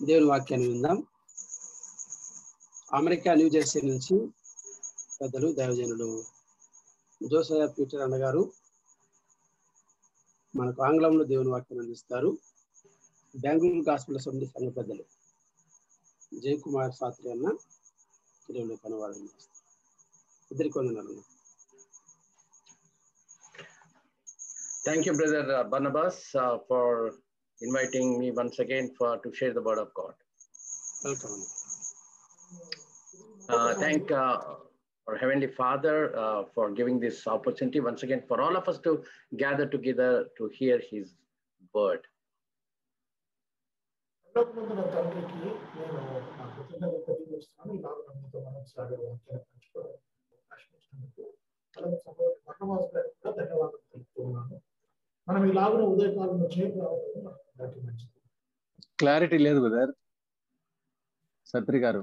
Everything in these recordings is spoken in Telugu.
దేవుని వాక్యాన్ని విందాం. అమెరికా న్యూ జెర్సీ నుంచి పెద్దలు దైవజనుడు జోసయ పీటర్ అన్నగారు మనకు ఆంగ్లంలో దేవుని వాక్యం అందిస్తారు. బెంగళూరు గాస్పెల్ అసెంబ్లీ సంఘ పెద్దలు జయకుమార్ శాస్త్రి అన్న తెలుగులో కనువాదం చేస్తారు. ఇద్దరికి వందనాలు. Thank you, Brother Barnabas, for inviting me once again to share the word of God. Welcome. Thank our Heavenly Father for giving this opportunity once again for all of us to gather together to hear His word. Clarity లేదు బ్రదర్ సత్రి గారు.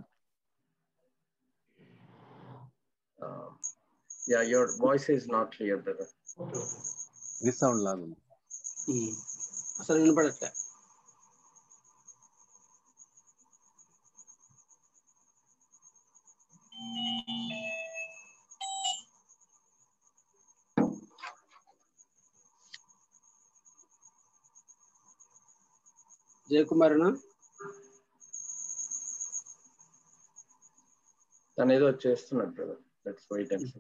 Yeah, your voice is not clear, brother. Resound లాగా అసలు వినపడట్లే. జయకుమార్నా తను ఏదో చేస్తున్నాడు brother. Let's wait and see.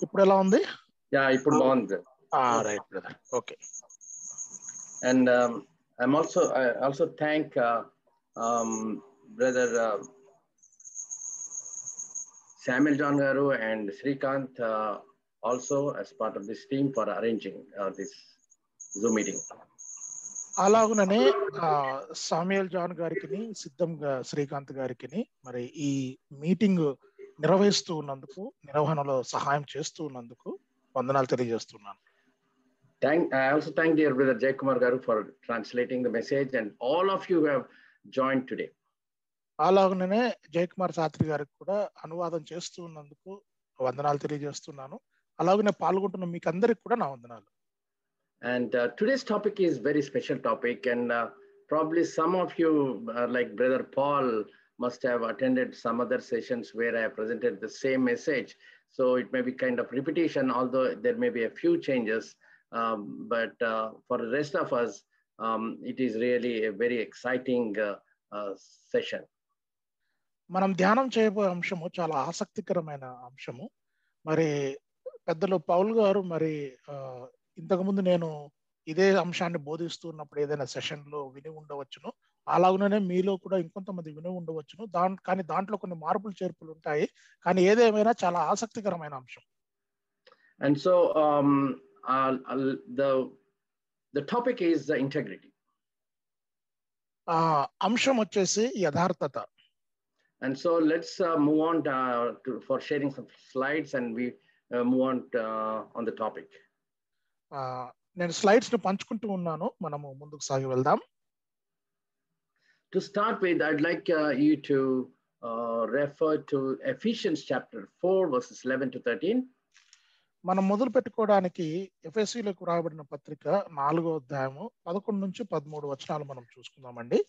ఇప్పుడు ఎలా ఉంది? యా, ఇప్పుడు బాగుంది. Right brother, okay. And I also thank brother Samuel John Garu and Srikanth also as part of this team for arranging this Zoom meeting. అలాగుననే సామ్యుయల్ జాన్ గారికి, సిద్ధంగా శ్రీకాంత్ గారికి మరి ఈ మీటింగ్ నిర్వహిస్తూ ఉన్నందుకు, నిర్వహణలో సహాయం చేస్తూ ఉన్నందుకు వందనాలు తెలియజేస్తున్నాను. I also thank dear brother Jaykumar Garu for translating the message and all of you who have joined today. అలాగుననే జయకుమార్ శాస్త్రి గారికి కూడా అనువాదం చేస్తూ ఉన్నందుకు వందనాలు తెలియజేస్తున్నాను. అలాగనే పాల్గొంటున్న మీకు అందరికి కూడా నా వందనాలు. And today's topic is very special topic, and probably some of you, like Brother Paul, must have attended some other sessions where I have presented the same message. So it may be kind of repetition, although there may be a few changes. But for the rest of us, it is really a very exciting session. మనం ధ్యానం చేయబోయే అంశము చాలా ఆసక్తికరమైన అంశము. మరి పెద్దలు పౌల్ గారు మరి ఇంతకుముందు నేను ఇదే అంశాన్ని బోధిస్తున్నప్పుడు ఏదైనా సెషన్లో విని ఉండవచ్చును, అలాగనే మీలో కూడా ఇంకొంతమంది విని ఉండవచ్చును. కానీ దాంట్లో కొన్ని మార్పులు చేర్పులు ఉంటాయి. కానీ ఏదేమైనా చాలా ఆసక్తికరమైన అంశం. And so the topic is integrity. అంశం వచ్చేసి యథార్థత. And so let's move on for sharing some slides, and we move on the topic. నేను స్లైడ్స్ ను పంచుకుంటూ ఉన్నాను. మనము ముందుకు సాగి వెళ్దాం. To start with, I'd like you to refer to Ephesians chapter 4 verses 11 to 13. మనం మొదలు పెట్టుకోవడానికి ఎఫెసీయులకు రాయబడిన పత్రిక 4వ అధ్యాయము 11 నుంచి 13 వచనాలు మనం చూసుకుందామండి.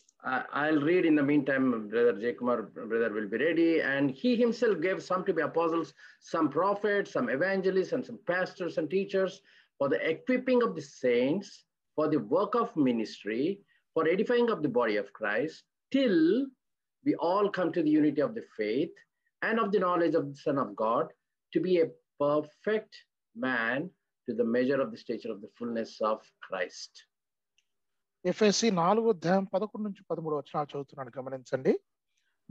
I'll read in the meantime. Brother Jaykumar brother will be ready, and he himself gave some to be apostles, some prophets, some evangelists, and some pastors and teachers, for the equipping of the saints, for the work of ministry, for edifying of the body of Christ, till we all come to the unity of the faith and of the knowledge of the Son of God, to be a perfect man, to the measure of the stature of the fullness of Christ. ఎఫెసీ 4వ అధ్యాయం 11 నుంచి 13 వచనాలు చదువుతున్నాను, గమనించండి.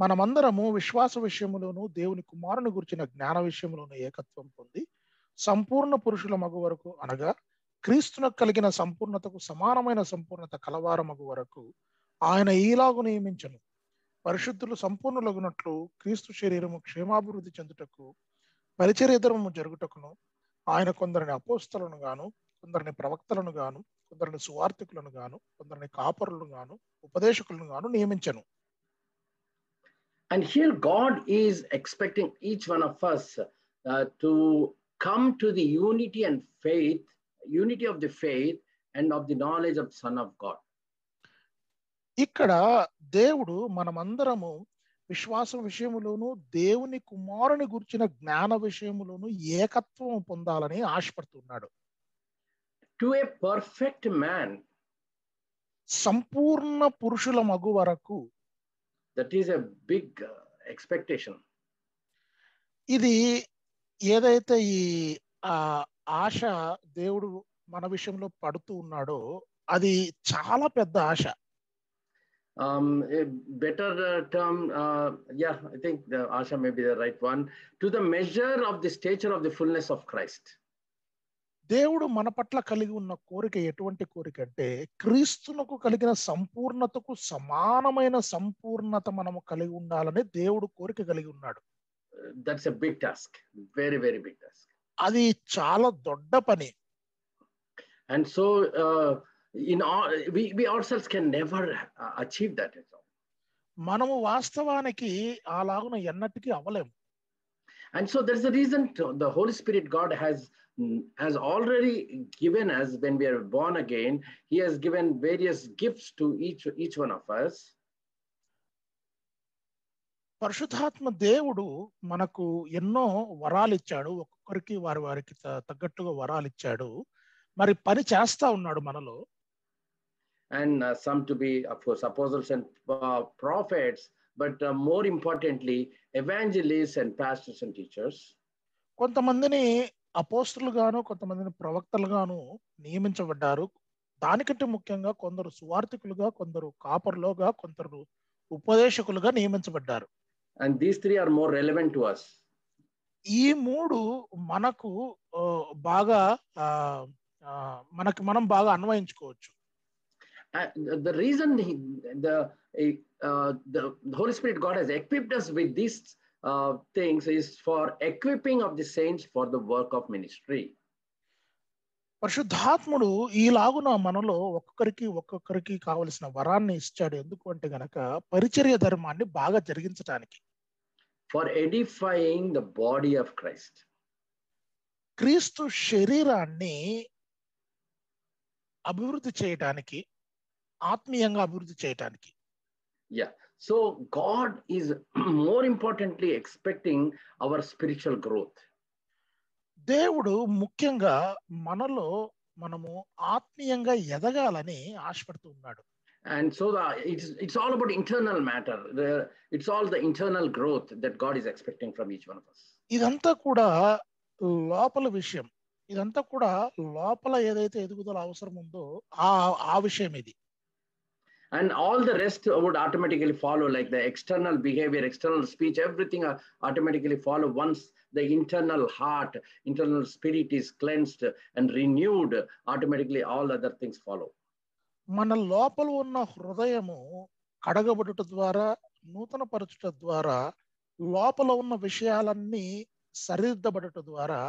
మనమందరము విశ్వాస విషయములోను దేవుని కుమారుని గురించిన జ్ఞాన విషయములోను ఏకత్వం పొంది సంపూర్ణ పురుషుల మగు వరకు, అనగా క్రీస్తునకు కలిగిన సంపూర్ణతకు సమానమైన సంపూర్ణత కలవారమగు వరకు ఆయన ఈలాగు నియమించను. పరిశుద్ధులు సంపూర్ణులగునట్లు క్రీస్తు శరీరము క్షేమాభివృద్ధి చెందుటకు పరిచర్యధర్మము జరుగుటకును ఆయన కొందరిని అపోస్తలను గాను, కొందరిని ప్రవక్తలను గాను, కొందరిని సువార్తికులను గాను, కొందరిని కాపరులను గాను, ఉపదేశకులను గాను నియమించను. And here God is expecting each one of us to come to the unity and faith, unity of the faith and of the knowledge of the Son of God. ఇక్కడ దేవుడు మనమందరము విశ్వాస విషయములోను దేవుని కుమారుని గురించిన జ్ఞాన విషయములోను ఏకత్వం పొందాలని ఆశపడుతున్నాడు. To a perfect man. సంపూర్ణ పురుషుల మగు వరకు. That is a big expectation. ఇది ఏదైతే ఈ ఆశ దేవుడు మన విషయంలో పడుతూ ఉన్నాడో అది చాలా పెద్ద ఆశ. A better term, yeah, I think the Asha may be the right one. To the measure of the stature of the fullness of Christ. దేవుడు మన పట్ల కలిగి ఉన్న కోరిక ఎటువంటి కోరిక అంటే క్రీస్తునకు కలిగిన సంపూర్ణతకు సమానమైన సంపూర్ణత మనము కలిగి ఉండాలని దేవుడు కోరిక కలిగి ఉన్నాడు. That's a big task, very, very big task. అది చాలా దొడ్డ పని. And so we ourselves can never achieve that. మనము వాస్తవానికి అలాగున ఎన్నటికీ అవ్వలేము. And so there's a reason the Holy Spirit God has already given us, when we are born again, he has given various gifts to each one of us. పరిశుద్ధాత్మ దేవుడు మనకు ఎన్నో వరాలు ఇచ్చాడు. ఒక్కొక్కరికి వారికి తగ్గట్టుగా వరాలు ఇచ్చాడు. మరి పని చేస్తా ఉన్నాడు మనలో. And some to be, of course, apostles and prophets, but more importantly, evangelists and pastors and teachers. కొంతమందిని అపోస్తలుగాను కొంతమందిని ప్రవక్తలుగాను నియమించబడ్డారు. దానికంటే ముఖ్యంగా కొందరు సువార్థికులుగా, కొందరు కాపరులుగా, కొందరు ఉపదేశకులుగా నియమించబడ్డారు. And these three are more relevant to us. ఈ మూడు మనకు బాగా మనం బాగా అన్వయించుకోవచ్చు. The reason the Holy Spirit God has equipped us with these things is for equipping of the saints for the work of ministry. పరిశుద్ధాత్ముడు ఈలాగున మనలో ఒక్కొక్కరికి కావలసిన వరాన్ని ఇచ్చాడు. ఎందుకు అంటే గనక పరిచర్య ధర్మాన్ని బాగా జరిగించడానికి. For edifying the body of Christ. క్రీస్తు శరీరాన్ని అభివృద్ధి చేయడానికి, ఆత్మీయంగా అభివృద్ధి చేయడానికి. Yeah. So God is more importantly expecting our spiritual growth. దేవుడు ముఖ్యంగా మనము ఆత్మీయంగా ఎదగాలని ఆశపడుతూ ఉన్నాడు. And so it's all about internal matter. It's all the internal growth that God is expecting from each one of us. ఇదంతా కూడా లోపల విషయం. ఇదంతా కూడా లోపల ఏదైతే ఎదుగుదల అవసరం ఉందో ఆ విషయం ఇది. And all the rest would automatically follow, like the external behavior, external speech, everything automatically follow once the internal heart, internal spirit is cleansed and renewed. Automatically all other things follow. మన లోపల ఉన్న హృదయము కడగబడుట ద్వారా, నూతన పరచుట ద్వారా, లోపల ఉన్న విషయాలన్నీ సరిదిద్దబడుట ద్వారా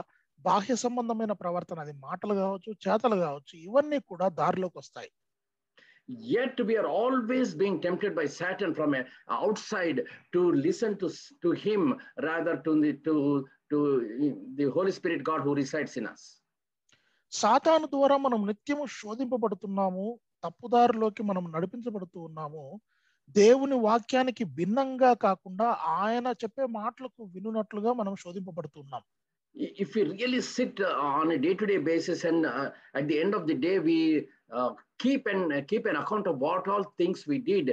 బాహ్య సంబంధమైన ప్రవర్తన, అది మాటలు కావచ్చు, చేతలు కావచ్చు, ఇవన్నీ కూడా దారిలోకి వస్తాయి. Yet we are always being tempted by Satan from outside to listen to him rather to the Holy Spirit God who resides in us. సాతాను ద్వారా మనం నిత్యము శోధింపబడుతున్నాము, తప్పుదారిలోకి మనం నడిపించబడుతూ ఉన్నాము. దేవుని వాక్యానికి భిన్నంగా కాకుండా ఆయన చెప్పే మాటలకు వినున్నట్లుగా మనం శోధింపబడుతున్నాం. If we really sit on a day-to-day basis and at the end of the day we keep an account of what all things we did,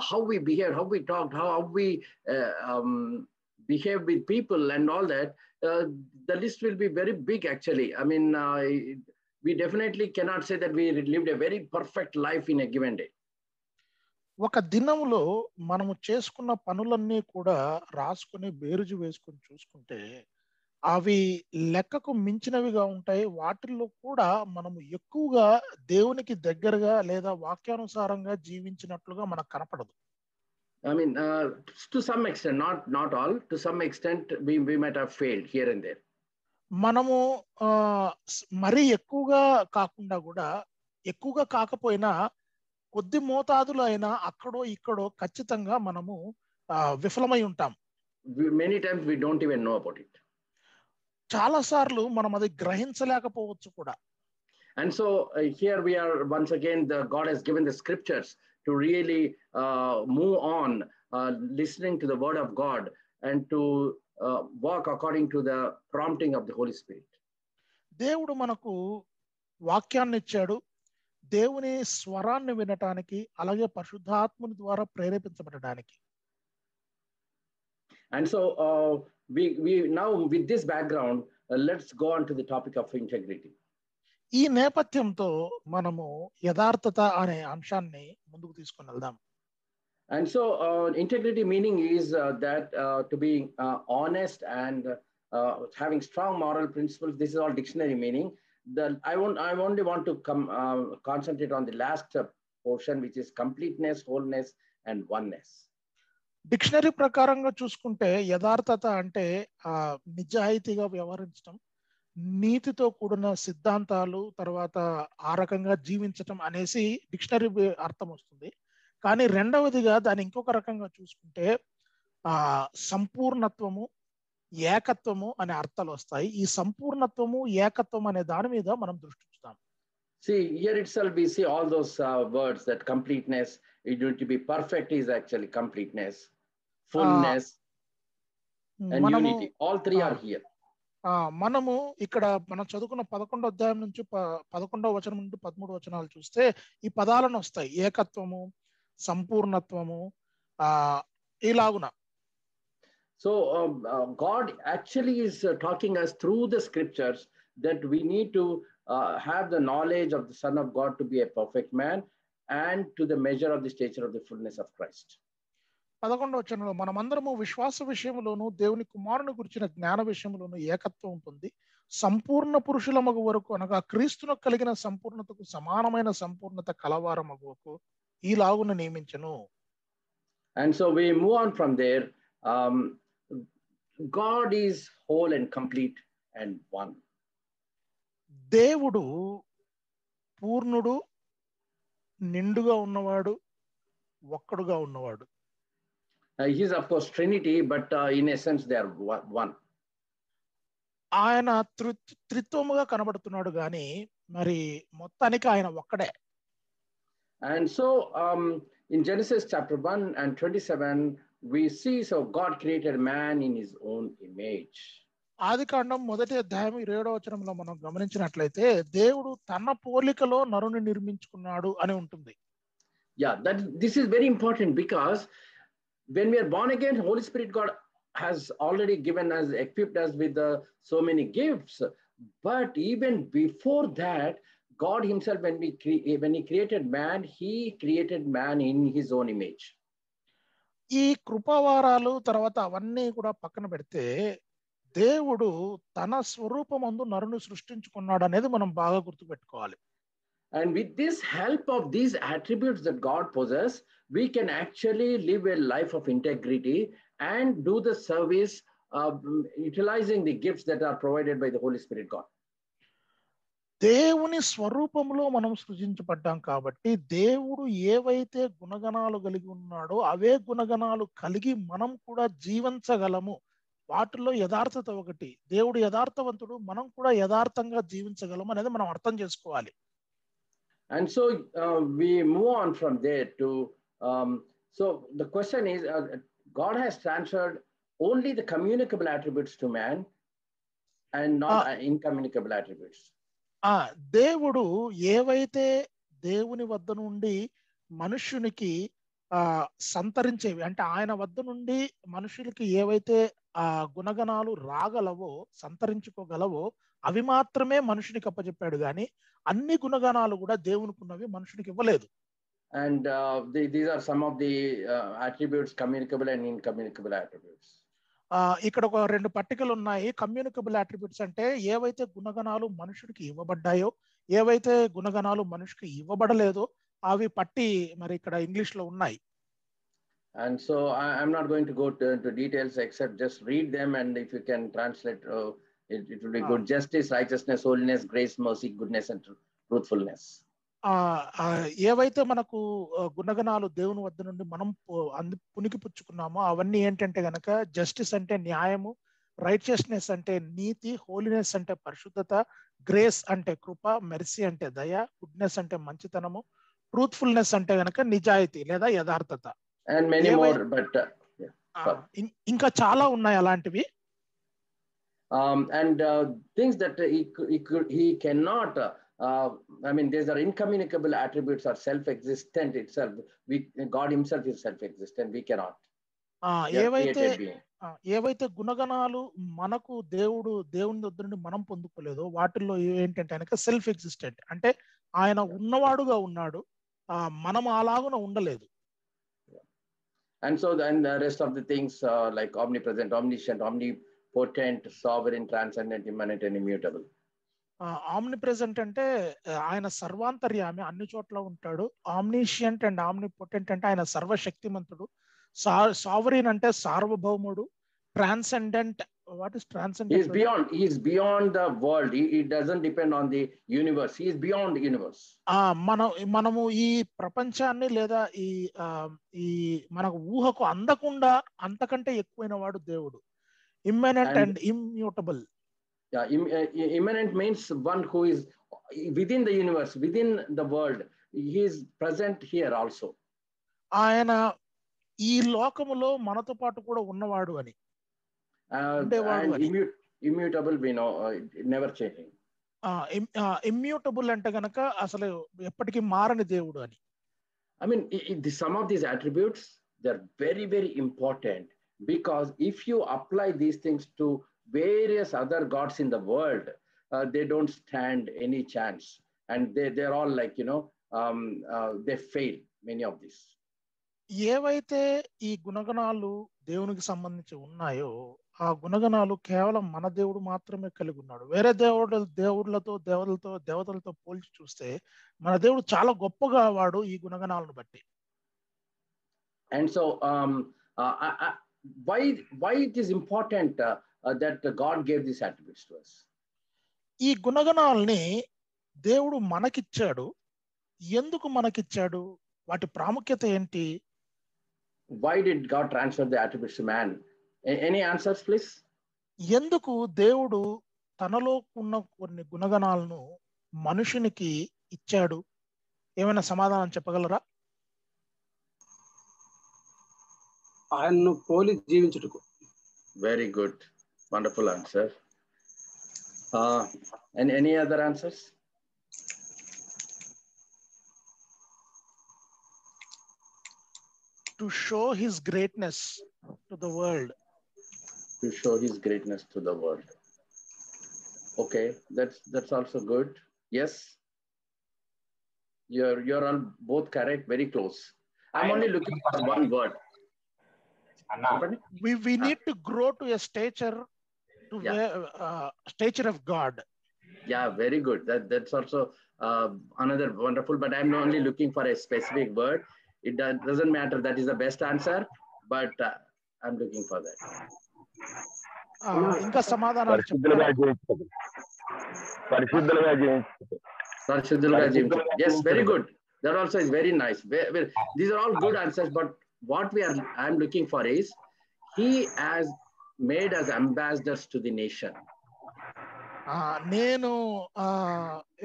how we behaved, how we talked, how we behaved with people and all that, the list will be very big actually. I mean, we definitely cannot say that we lived a very perfect life in a given day. ఒక దినములో మనము చేసుకున్న పనులన్నీ కూడా రాసుకొని బేరుజు వేసుకొని చూసుకుంటే అవి లెక్కకు మించినవిగా ఉంటాయి. వాటిల్లో కూడా మనము ఎక్కువగా దేవునికి దగ్గరగా లేదా వాక్యానుసారంగా జీవించినట్లుగా మనకు కనపడదు. I mean, to some extent, not all, to some extent we might have failed here and there. మనము మరీ ఎక్కువగా కాకపోయినా కొద్ది మోతాదులో అయినా అక్కడో ఇక్కడో ఖచ్చితంగా మనము విఫలమై ఉంటాం. Many times we don't even know about it. చాలా సార్లు మనం అది గ్రహించలేకపోవచ్చు కూడా. And so here we are once again, God has given the scriptures to to really move on, listening to the word of God, and to walk according to the prompting of the Holy Spirit. దేవుడు మనకు వాక్యాన్ని ఇచ్చాడు. దేవుని స్వరాన్ని వినటానికి, అలాగే పరిశుద్ధాత్ముని ద్వారా ప్రేరేపించబడడానికి. And so we now, with this background, let's go on to the topic of integrity. ఈ నేపథ్యంతో మనము యథార్థత అనే అంశాన్ని ముందుకు తీసుకొని వెళ్దాం. And so integrity meaning is that to be honest and having strong moral principles. This is all dictionary meaning. I only want to concentrate on the last portion, which is completeness, wholeness, and oneness. Dictionary ప్రకారంగా చూసుకుంటే యథార్థత అంటే నిజాయితీగా వ్యవహరించడం, నీతితో కూడిన సిద్ధాంతాలు, తర్వాత ఆ రకంగా జీవించటం అనేసి డిక్షనరీ అర్థం వస్తుంది. కానీ రెండవదిగా దాని ఇంకొక రకంగా చూసుకుంటే సంపూర్ణత్వము, ఏకత్వము అనే అర్థాలు వస్తాయి. ఈ సంపూర్ణత్వము, ఏకత్వం అనే దాని మీద మనం దృష్టి చూద్దాం. See, here itself we see all those words, that completeness, it need to be perfect is actually completeness, fullness, and unity. All three are here. మనము ఇక్కడ మనం చదువుకున్న 11వ అధ్యాయం నుంచి 11వ వచనం నుండి 13 వచనాలు చూస్తే ఈ పదాలను వస్తాయి. ఏకత్వము, సంపూర్ణత్వము, ఇలాగున. So God actually is talking us through the scriptures that we need to have the knowledge of the Son of God to be a perfect man and to the measure of the stature of the fullness of Christ. 11వ వచనంలో మనమందరము విశ్వాస విషయంలోను దేవుని కుమారుని గురించిన జ్ఞాన విషయంలోను ఏకత్వం పొంది సంపూర్ణ పురుషుల మగు వరకు, అనగా క్రీస్తును కలిగిన సంపూర్ణతకు సమానమైన సంపూర్ణత కలవార మగువకు ఈలాగున నియమించెను. And so we move on from there. God is whole and complete and one. దేవుడు పూర్ణుడు, నిండుగా ఉన్నవాడు, ఒక్కడుగా ఉన్నవాడు. He is of course Trinity, but in essence they are one. ఆయన త్రిత్వముగా కనబడుతున్నాడు కానీ మరి మొత్తానికి ఆయన ఒక్కడే. And so in Genesis chapter 1 and 27 we see, so God created man in his own image. ఆదికాండం 1వ అధ్యాయం 27వ వచనంలో మనం గమనించినట్లయితే దేవుడు తన పోలికలో నరుని నిర్మించుకున్నాడు అని ఉంటుంది. Yeah, this is very important, because when we are born again, Holy Spirit God has already given us, equipped us with so many gifts. But even before that, God himself, when he created man, he created man in his own image. ఈ కృపావారాలు తర్వాత అవన్నీ కూడా పక్కన పెడితే దేవుడు తన స్వరూపమందు నరుని సృష్టించుకున్నాడు అనేది మనం బాగా గుర్తుపెట్టుకోవాలి. And with this help of these attributes that God possesses, we can actually live a life of integrity and do the service, utilizing the gifts that are provided by the Holy Spirit God. దేవుని స్వరూపంలో మనం సృజించబడ్డాం కాబట్టి దేవుడు ఏవైతే గుణగణాలు కలిగి ఉన్నాడో అవే గుణగణాలు కలిగి మనం కూడా జీవించగలము. వాటిలో యథార్థత ఒకటి. దేవుడు యథార్థవంతుడు, మనం కూడా యథార్థంగా జీవించగలము అనేది మనం అర్థం చేసుకోవాలి. And so we move on from there to, so the question is, God has transferred only the communicable attributes to man and not incommunicable attributes. దేవుడు ఏవైతే దేవుని వద్ద నుండి మనుష్యునికి సంతరించేవి, అంటే ఆయన వద్ద నుండి మనుషులకి ఏవైతే గుణగణాలు రాగలవో, సంతరించుకోగలవో అవి మాత్రమే మనుషునికి అప్పచెప్పాడు కానీ అన్ని గుణగణాలు కూడా దేవునికి ఉన్నవి మనుషునికి ఇవ్వలేదు. And these are some of the attributes, communicable and incommunicable attributes. ఇక్కడ ఒక 2 పట్టికలు ఉన్నాయి. కమ్యూనికబుల్ అట్రిబ్యూట్స్ అంటే ఏవైతే గుణగణాలు మనుషుడికి ఇవ్వబడ్డాయో, ఏవైతే గుణగణాలు మనుషుకి ఇవ్వబడలేదో అవి పట్టి మరి ఇక్కడ ఇంగ్లీష్ లో ఉన్నాయి. And so I'm not going to go to details except just read them, and if you can translate, it will be good. Justice, righteousness, holiness, grace, mercy, goodness, and truthfulness. ఏవైతే మనకు గుణగణాలు దేవుని వద్ద నుండి మనం పునికి పుచ్చుకున్నామో అవన్నీ ఏంటంటే గనక జస్టిస్ అంటే న్యాయము, రైచియస్నెస్ అంటే నీతి, హోలీనెస్ అంటే పరిశుద్ధత, గ్రేస్ అంటే కృప, మెర్సీ అంటే దయ, గుడ్నెస్ అంటే మంచితనము, ట్రూత్ఫుల్నెస్ అంటే గనక నిజాయితీ లేదా యథార్థత. And many more, but ఇంకా చాలా ఉన్నాయి అలాంటివి. And things that he cannot, I mean, these are incommunicable attributes, are self-existent itself. God himself is self-existent. We cannot. ఏవైతే గుణగణాలు మనకు దేవుని దగ్గర నుండి మనం పొందుకోలేదో వాటిల్లో ఏంటంటే కనుక సెల్ఫ్ ఎగ్జిస్టెంట్, అంటే ఆయన ఉన్నవాడుగా ఉన్నాడు, మనం అలాగున ఉండలేదు. And so then the rest of the things like omnipresent, omniscient, omnipotent, sovereign, transcendent, immanent, and immutable. ఆమ్నిప్రెజెంట్ అంటే ఆయన సర్వాంతర్యామి, అన్ని చోట్ల ఉంటాడు. ఆమ్నిషియంట్ అండ్ ఆమ్నిపోటెంట్ అంటే ఆయన సర్వశక్తిమంతుడు. సావరీన్ అంటే సార్వభౌముడు. Transcendent, what is transcendent? He is beyond the world. He doesn't depend on the universe. He is beyond the universe. మనము ఈ ప్రపంచాన్ని లేదా ఈ మనకు ఊహకు అందకుండా అంతకంటే ఎక్కువైన వాడు దేవుడు. Immanent and immutable. Yeah, immanent means one who is within the universe, within the world. He is present here also. ఆయన ఈ లోకములో మనతో పాటు కూడా ఉన్నవాడు అని. And immutable, we know, never changing. Immutable అంటే గనక అసలు ఎప్పటికీ మారని దేవుడు అని. I mean, some of these attributes, they're very, very important, because if you apply these things to various other gods in the world, they don't stand any chance, and they're all like, they fail, many of these. ఏవైతే ఈ గుణగణాలు దేవునికి సంబంధించి ఉన్నాయో ఆ గుణగణాలు కేవలం మన దేవుడు మాత్రమే కలిగి ఉన్నాడు. వేరే దేవతలతో పోల్చి చూస్తే మన దేవుడు చాలా గొప్పగా వాడు ఈ గుణగణాలను బట్టి. And so why it is important that God gave these attributes to us? ఈ గుణగణాలని దేవుడు మనకిచ్చాడు. ఎందుకు మనకిచ్చాడు? వాటి ప్రాముఖ్యత ఏంటి? Why did God transfer the attributes to man? Any answers, please? ఎందుకు దేవుడు తనలో ఉన్న కొన్ని గుణగణాలను మనుషునికి ఇచ్చాడు? ఏమైనా సమాధానం చెప్పగలరా? ఆయన్ను పోలి జీవించుటకు. Very good. Wonderful answer. And any other answers? To show his greatness to the world. To show his greatness to the world. Okay, that's also good. Yes. You're all both correct, very close. I'm only looking for one word. We need to grow to a stature of God. Yeah, very good. That's also another wonderful, but I'm only looking for a specific word. It doesn't matter that is the best answer, but I'm looking for that. ఇంకా సమాధానాలు పరిశుద్ధులుగా జీవించడం. Yes, very good. That also is very nice. These are all good answers, but what I'm looking for is he has made us ambassadors to the nation. నేను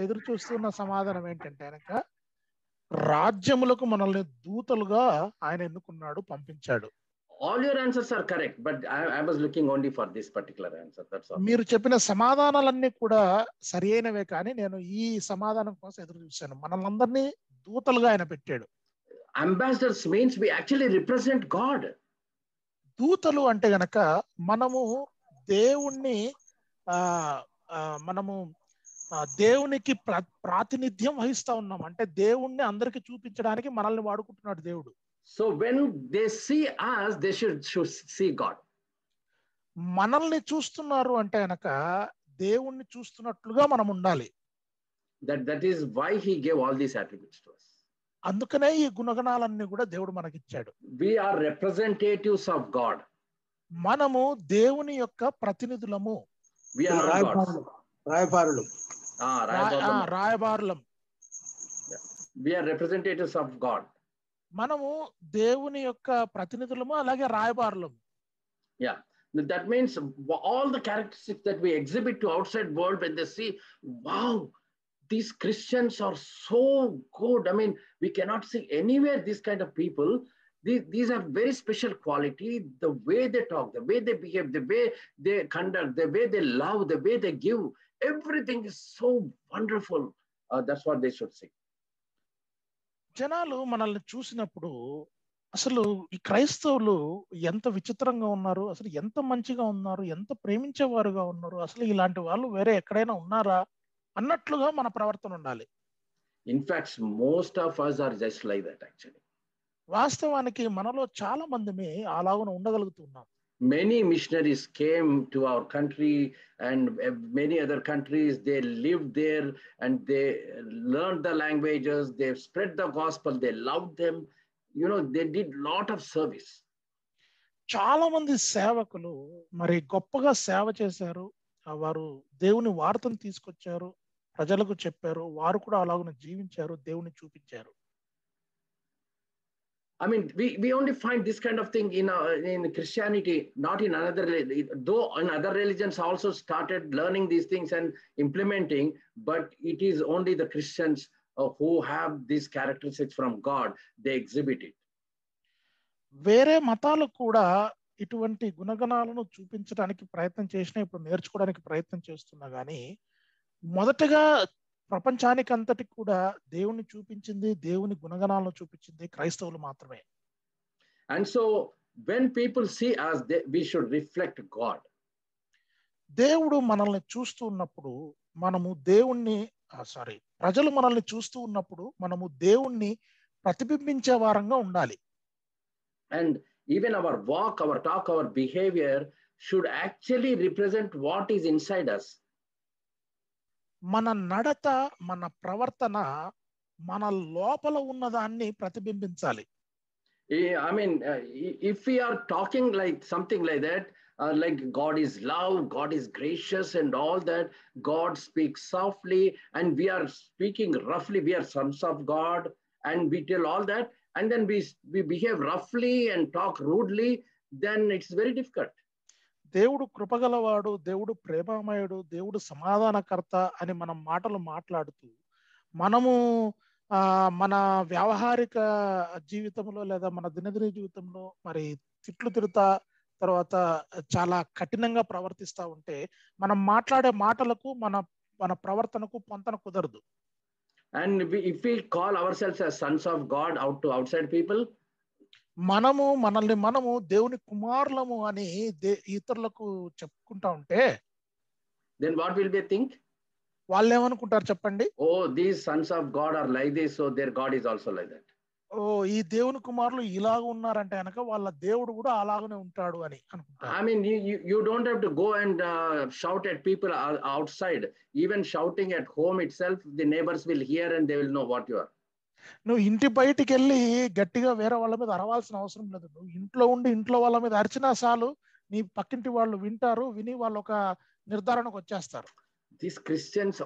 ఎదురు చూస్తున్న సమాధానం ఏంటంటే కనుక రాజ్యములకు మనల్ని దూతలుగా ఆయన ఎన్నుకున్నాడు, పంపించాడు. All your answers are correct, but I was looking only for this particular answer. That's all. మీరు చెప్పిన సమాధానాలన్నీ కూడా సరైనవే, కానీ నేను ఈ సమాధానం కోసం ఎదురు చూశాను. మనల్ని దూతలుగా ఆయన పెట్టాడు. Ambassadors means we actually represent God. దూతలు అంటే గనక మనము దేవుణ్ణి దేవునికి ప్రాతినిధ్యం వహిస్తా ఉన్నాం. అంటే దేవుణ్ణి అందరికి చూపించడానికి మనల్ని వాడుకుంటున్నాడు దేవుడు. So when they see us, they should see God. మనల్ని చూస్తున్నారు అంటే గనక దేవుణ్ణి చూస్తున్నట్లుగా మనం ఉండాలి. That is why he gave all these attributes to us. అందుకనే ఈ గుణగణాలన్నీ కూడా దేవుడు మనకిచ్చాడు. We are representatives of God. మనము దేవుని యొక్క ప్రతినిధులము. We are రాయబారులం. రాయబారులం. We are representatives of God. మనము దేవుని యొక్క ప్రతినిధులము, అలాగే రాయబారులము. Yeah, that means all the characteristics that we exhibit to outside world, when they see, wow, these Christians are so good. I mean, we cannot see anywhere this kind of people. These are very special quality. The way they talk, the way they behave, the way they conduct, the way they love, the way they give, everything is so wonderful. That's what they should say. జనాలు మనల్ని చూసినప్పుడు అసలు ఈ క్రైస్తవులు ఎంత విచిత్రంగా ఉన్నారు, అసలు ఎంత మంచిగా ఉన్నారు, ఎంత ప్రేమించేవారుగా ఉన్నారు, అసలు ఇలాంటి వాళ్ళు వేరే ఎక్కడైనా ఉన్నారా అన్నట్లుగా మన ప్రవర్తన ఉండాలి. In fact, most of us are just like that actually. వాస్తవానికి మనలో చాలా మందిని అలాగున ఉండగలుగుతున్నాం. Many missionaries came to our country and many other countries. They lived there and they learned the languages. They spread the gospel. They loved them. You know, they did lot of service. చాలా మంది సేవకులు మరి గొప్పగా సేవ చేశారు. వారు దేవుని వార్తను తీసుకొచ్చారు, ప్రజలకు చెప్పారు, వారు కూడా అలాగున జీవించారు, దేవుని చూపించారు. I mean, we only find this kind of thing in Christianity, not in another. Though in other religions also started learning these things and implementing, but it is only the Christians who have these characteristics from God. They exhibit it. వేరే మతాలు కూడా ఇటువంటి గుణగణాలను చూపించడానికి ప్రయత్నం చేసినా, ఇప్పుడు నేర్చుకోవడానికి ప్రయత్నం చేస్తున్నా కానీ మొదటగా ప్రపంచానికి అంతటి కూడా దేవుని చూపించింది, దేవుని గుణగణాలను చూపించింది క్రైస్తవులు మాత్రమే. And so when people see us, we should reflect God. దేవుడు మనల్ని చూస్తూ ఉన్నప్పుడు మనము దేవుణ్ణి ప్రజలు మనల్ని చూస్తూ ఉన్నప్పుడు మనము దేవుణ్ణి ప్రతిబింబించే వారంగా ఉండాలి. And even our walk, our talk, our behavior should actually represent what is inside us. మన నడత, మన ప్రవర్తన మన లోపల ఉన్నదాన్ని ప్రతిబింబించాలి. I mean, if we are talking like something like that, like God is love, God is gracious and all that, God speaks softly and we are speaking roughly, we are sons of God and we tell all that, and then we behave roughly and talk rudely, then it's very difficult. దేవుడు కృపగలవాడు, దేవుడు ప్రేమమయుడు, దేవుడు సమాధానకర్త అని మనం మాటలు మాట్లాడుతూ మనము మన వ్యావహారిక జీవితంలో లేదా మన దినదిన జీవితంలో మరి తిట్లు తిడతా తర్వాత చాలా కఠినంగా ప్రవర్తిస్తూ ఉంటే మనం మాట్లాడే మాటలకు మన ప్రవర్తనకు పొంతన కుదరదు. And if we call ourselves as sons of God out to outside people, మనము దేవుని కుమారులము అని ఇతరులకు చెప్పుకుంటా ఉంటే then what will they think? వాళ్ళు ఏమనుకుంటారు చెప్పండి? Oh, these sons of God are like this, so their God is also like that. ఈ దేవుని కుమారులు ఇలాగ ఉన్నారంటే కనుక వాళ్ళ దేవుడు కూడా అలాగనే ఉంటాడు అని అనుకుంటారు. I mean, you don't have to go and shout at people outside. Even shouting at home itself, the neighbors will hear and they will know what you are. నువ్వు ఇంటి బయటికి వెళ్ళి గట్టిగా వేరే వాళ్ళ మీద అరవాల్సిన అవసరం లేదు. నువ్వు ఇంట్లో ఉండి ఇంట్లో వాళ్ళ మీద అరిచినా చాలు, నీ పక్కింటి వాళ్ళు వింటారు, విని వాళ్ళు ఒక నిర్ధారణకు వచ్చేస్తారు. These Christians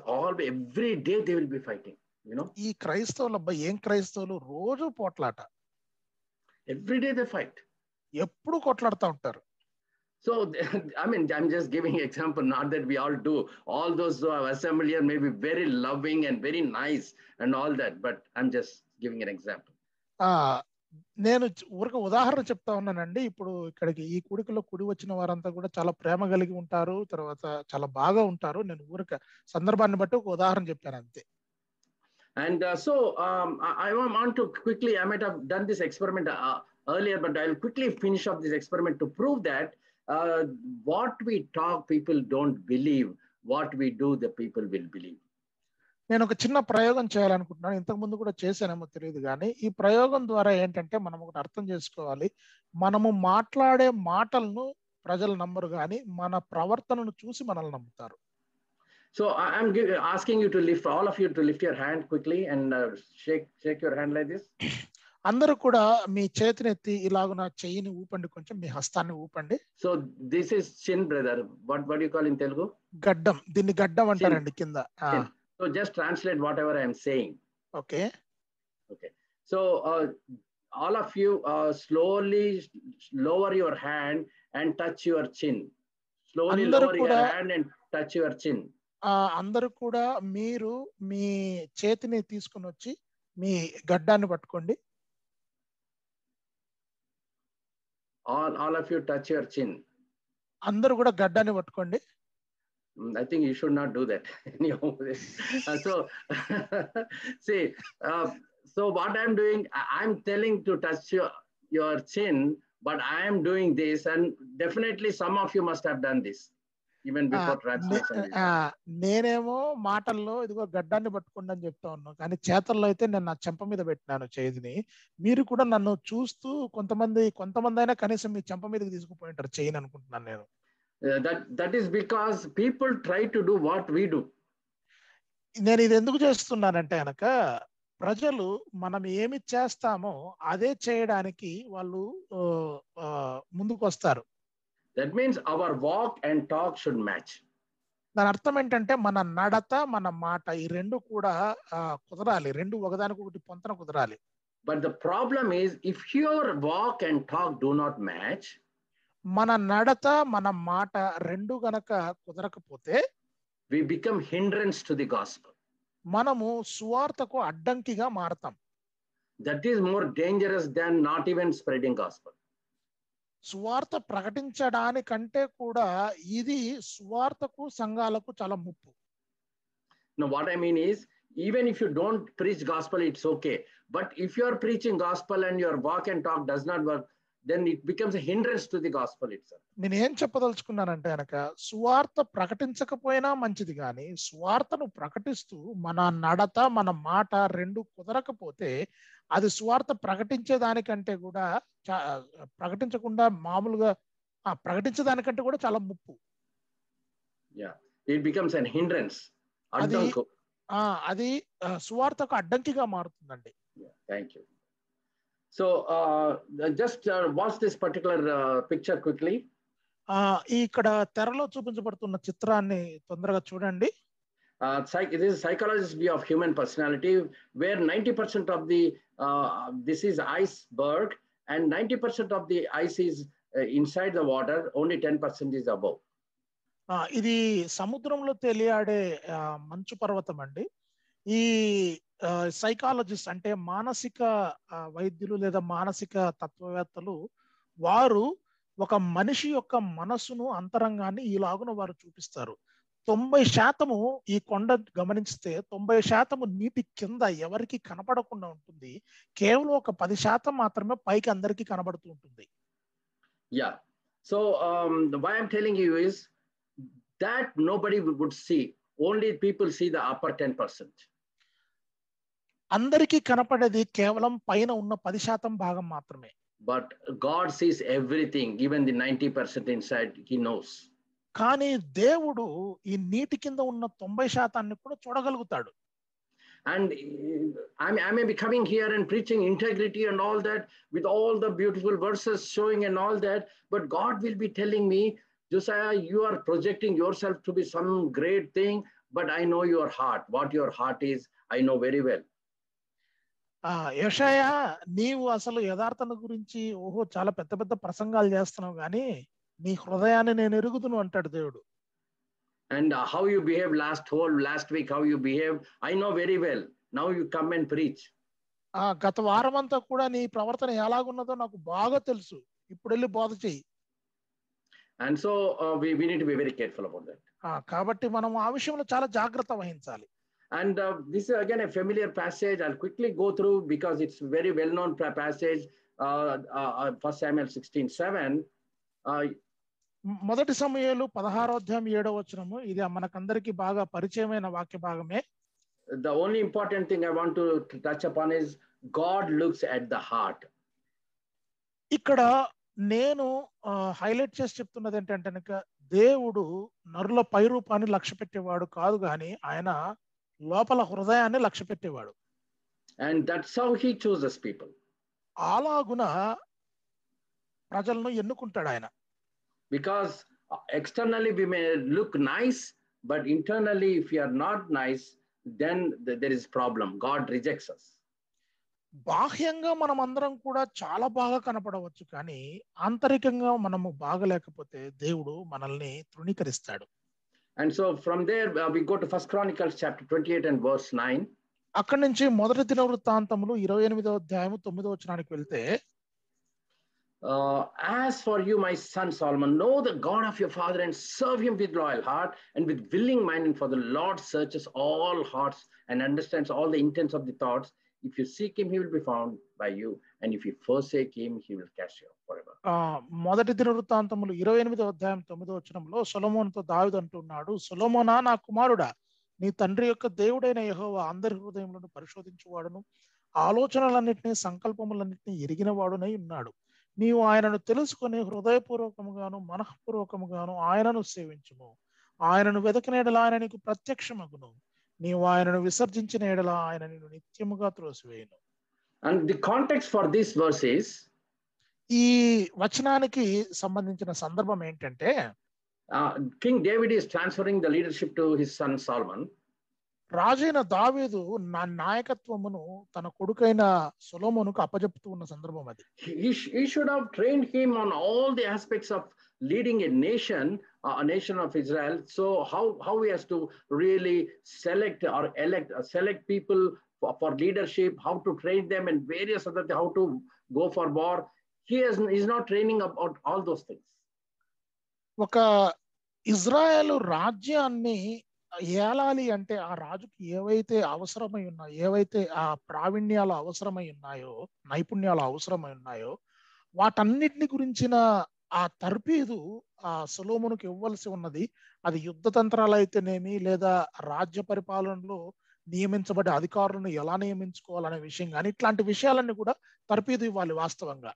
every day they will be fighting, you know. ఈ క్రైస్తవులు ఏం క్రైస్తవులు రోజు పోట్లాట. Every day they fight. ఎప్పుడు కొట్లాడుతూ ఉంటారు. So, I mean, I'm just giving example, not that we all do. All those who have assembled here may be very loving and very nice and all that, but I'm just giving an example. నేను ఊరికి ఉదాహరణ చెప్తా ఉన్నానండి. ఇప్పుడు ఇక్కడికి ఈ కూడికలో కూడి వచ్చిన వారంతా కూడా చాలా ప్రేమ కలిగి ఉంటారు, తర్వాత చాలా బాగా ఉంటారు. నేను ఊరికి సందర్భాన్ని బట్టి ఒక ఉదాహరణ చెప్పాను అంతే. And so I want to quickly, I might have done this experiment earlier, but I'll quickly finish up this experiment to prove that what we talk, people don't believe. What we do, the people will believe. నేను ఒక చిన్న ప్రయోగం చేయాలనుకుంటున్నాను. ఇంతకు ముందు కూడా చేశానేమో తెలియదు కానీ ఈ ప్రయోగం ద్వారా ఏంటంటే మనం ఒకటి అర్థం చేసుకోవాలి. మనము మాట్లాడే మాటలను ప్రజలు నమ్మరు కానీ మన ప్రవర్తనను చూసి మనల్ని నమ్ముతారు. So I'm asking you to lift, all of you to lift your hand quickly and shake your hand like this. అందరూ కూడా మీ చేతిని ఎత్తి ఇలాగున చెయ్యిని ఊపండి, కొంచెం మీ హస్తాన్ని ఊపండి. So this is chin, brother. What do you call in Telugu? గడ్డం. దీన్ని గడ్డం అంటారండి కింద. So just translate whatever I am saying. Okay. So all of you slowly lower your hand and touch your chin. Slowly lower your hand and touch your chin. అందరూ కూడా మీరు మీ చేతిని తీసుకుని వచ్చి మీ గడ్డాన్ని పట్టుకోండి. All of you touch your chin. అందరూ కూడా గడ్డాన్ని పట్టుకోండి. I think you should not do that. So, see, so what I'm doing, I'm telling to touch your chin, but I am doing this, and definitely some of you must have done this even before translation. నేనేమో మాటల్లో ఇదిగో గడ్డాన్ని పట్టుకోండి అని చెప్తా ఉన్నాను, కానీ చేతల్లో అయితే నేను నా చెంప మీద పెట్టినాను చేతిని. మీరు కూడా నన్ను చూస్తూ కొంతమంది అయినా కనీసం మీ చెంప మీదకి తీసుకుపోయి ఉంటారు చేయని అనుకుంటున్నాను నేను. That is because people try to do what we do. నేను ఇది ఎందుకు చేస్తున్నానంటే కనుక ప్రజలు మనం ఏమి చేస్తామో అదే చేయడానికి వాళ్ళు ముందుకు వస్తారు. That means our walk and talk should match. దాని అర్థం ఏంటంటే మన నడత మన మాట ఈ రెండు కూడా కుదరాలి, రెండు ఒకదానికొకటి పొంతన కుదరాలి. But the problem is, if your walk and talk do not match, మన నడత మన మాట రెండు గనక కుదరకపోతే we become hindrance to the gospel. మనము సువార్తకు అడ్డంకిగా మారతాం. That is more dangerous than not even spreading gospel. సువార్త ప్రకటించడానికంటే కూడా ఇది సువార్తకు సంఘాలకు చాలా ముప్పు. Now what I mean is, even if you don't preach gospel, it's okay. But if you are preaching gospel and your walk and talk does not work, then it becomes a hindrance to the gospel itself. నేను ఏం చెప్పదలుచుకున్నానంటే కనుక సువార్త ప్రకటించకపోయినా మంచిది, కానీ సువార్తను ప్రకటిస్తూ మన నడత మన మాట రెండు కుదరకపోతే అది సువార్త ప్రకటించేదానికంటే కూడా ప్రకటించకుండా మామూలుగా ప్రకటించేదానికంటే కూడా చాలా ముప్పు. Yeah, it becomes an hindrance. అది సువార్తకు అడ్డంకిగా మారుతుందండి. Thank you. So just watch this particular picture quickly. ఇక్కడ తెరలో చూపించబడుతున్న చిత్రాన్ని తొందరగా చూడండి. This is psychologist's view of human personality, where 90% of the this is iceberg, and 90% of the ice is inside the water, only 10% is above. ఇది సముద్రంలో తేలియాడే మంచు పర్వతం అండి. ఈ సైకాలజిస్ట్ అంటే మానసిక వైద్యులు లేదా మానసిక తత్వవేత్తలు వారు ఒక మనిషి యొక్క మనసును అంతరంగాన్ని ఈలాగున వారు చూపిస్తారు. 90% ఈ కొండ గమనిస్తే 90% నీటి కింద ఎవరికి కనపడకుండా ఉంటుంది, కేవలం ఒక 10% మాత్రమే పైకి అందరికీ కనబడుతూ ఉంటుంది. Yeah, so why I'm telling you is that nobody would see, only people see the upper 10%. అందరికీ కనపడేది కేవలం పైన ఉన్న 10% భాగం మాత్రమే. But God sees everything, even the 90% inside, he knows. కానీ దేవుడు ఈ నీటి కింద ఉన్న 90% కూడా చూడగలుగుతాడు. And I may be coming here and preaching integrity and all that with all the beautiful verses showing and all that, but God will be telling me, Josiah, you are projecting yourself to be some great thing, but I know your heart. What your heart is, I know very well. యెషయా, నీవు అసలు యథార్థన గురించి చాలా పెద్ద పెద్ద ప్రసంగాలు చేస్తున్నావు, కానీ నీ హృదయాన్ని నేను ఎరుగుదును అంటాడు దేవుడు. And how you behave last week, how you behave, I know very well. Now you come and preach. గత వారం అంతా కూడా నీ ప్రవర్తన ఎలాగున్నదో నాకు బాగా తెలుసు, ఇప్పుడు వెళ్ళి బోధ చెయ్యి. And so we need to be very careful about that. కాబట్టి మనం ఆ విషయంలో చాలా జాగ్రత్త వహించాలి. And this is again a familiar passage. I'll quickly go through because it's very well-known passage. 1 Samuel 16:7. మొదటి సమూయేలు 16:7 ఇది మనకందరికి బాగా పరిచయమైన వాక్య భాగమే. The only important thing I want to touch upon is God looks at the heart. ఇక్కడ నేను హైలైట్ చేసి చెప్తున్నది ఏంటంటే దేవుడు నరుల పై రూపాన్ని లక్ష్య పెట్టేవాడు కాదు, కానీ ఆయన లోపల హృదయాన్ని లక్ష్య పెట్టేవాడు. And that's how he chooses people. అలాగున ప్రజలను ఎన్నుకుంటాడు ఆయన. Because externally we may look nice, but internally if we are not nice, then there is problem. God rejects us. బాహ్యంగా మనం అందరం కూడా చాలా బాగా కనపడవచ్చు, కానీ ఆంతరికంగా మనము బాగలేకపోతే దేవుడు మనల్ని తృణీకరిస్తాడు. And so from there, we go to 1 Chronicles chapter 28 and verse 9. అక్కడి నుంచి మొదటి దినవృత్తాంతములు 28వ అధ్యాయము 9వ వచనానికి వెళ్తే, as for you, my son Solomon, know the God of your father and serve him with loyal heart and with willing mind. And for the Lord searches all hearts and understands all the intents of the thoughts. If you seek him, he will be found by you. And if you forsake him, he will cast you off forever. మొదటి దినవృత్తాంతములు 28వ అధ్యాయం 9వ వచనంలో సొలొమోనుతో దావీదు అంటున్నాడు, సొలొమోనా నా కుమారుడా, నీ తండ్రి యొక్క దేవుడైన యెహోవా అందరి హృదయములను పరిశోధించువాడును, ఆలోచనలన్నింటినీ సంకల్పములన్నింటినీ ఎరిగిన వాడునై ఉన్నాడు. నీవు ఆయనను తెలుసుకొని హృదయపూర్వకముగాను మనఃపూర్వకముగాను ఆయనను సేవించుము. ఆయనను వెదకిన ఎడల ఆయన నీకు ప్రత్యక్షమగును. నీవు ఆయనను విసర్జించిన ఎడల ఆయన నిన్ను నిత్యముగా త్రోసివేయును. And the context for this verse is, ఈ వచనానికి సంబంధించిన సందర్భం ఏంటంటే, King David is transferring the leadership to his son Solomon. రాజైన దావీదు నాయకత్వమును తన కొడుకైన సొలొమోనుకు అప్పజెపుతూ ఉన్న సందర్భం అది. He should have trained him on all the aspects of leading a nation of Israel. So how he has to really select or select people for leadership, how to train them, and various other, how to go for war. He's not training about all those things. ఒక ఇజ్రాయేలు రాజ్యాన్ని ఏలాలి అంటే ఆ రాజుకి ఏవైతే అవసరమై ఉన్నాయో, ఏవైతే ఆ ప్రావీణ్యాలు అవసరమై ఉన్నాయో, నైపుణ్యాలు అవసరమై ఉన్నాయో, వాటన్నిటిని గురించిన ఆ తర్ఫీదు ఆ సొలొమోనుకు ఇవ్వాల్సి ఉన్నది. అది యుద్ధ తంత్రాలు అయితేనేమి, లేదా రాజ్య పరిపాలనలో నియమించబడే అధికారులను ఎలా నియమించుకోవాలనే విషయం కానీ, ఇట్లాంటి విషయాలన్నీ కూడా తర్ఫీదు ఇవ్వాలి వాస్తవంగా.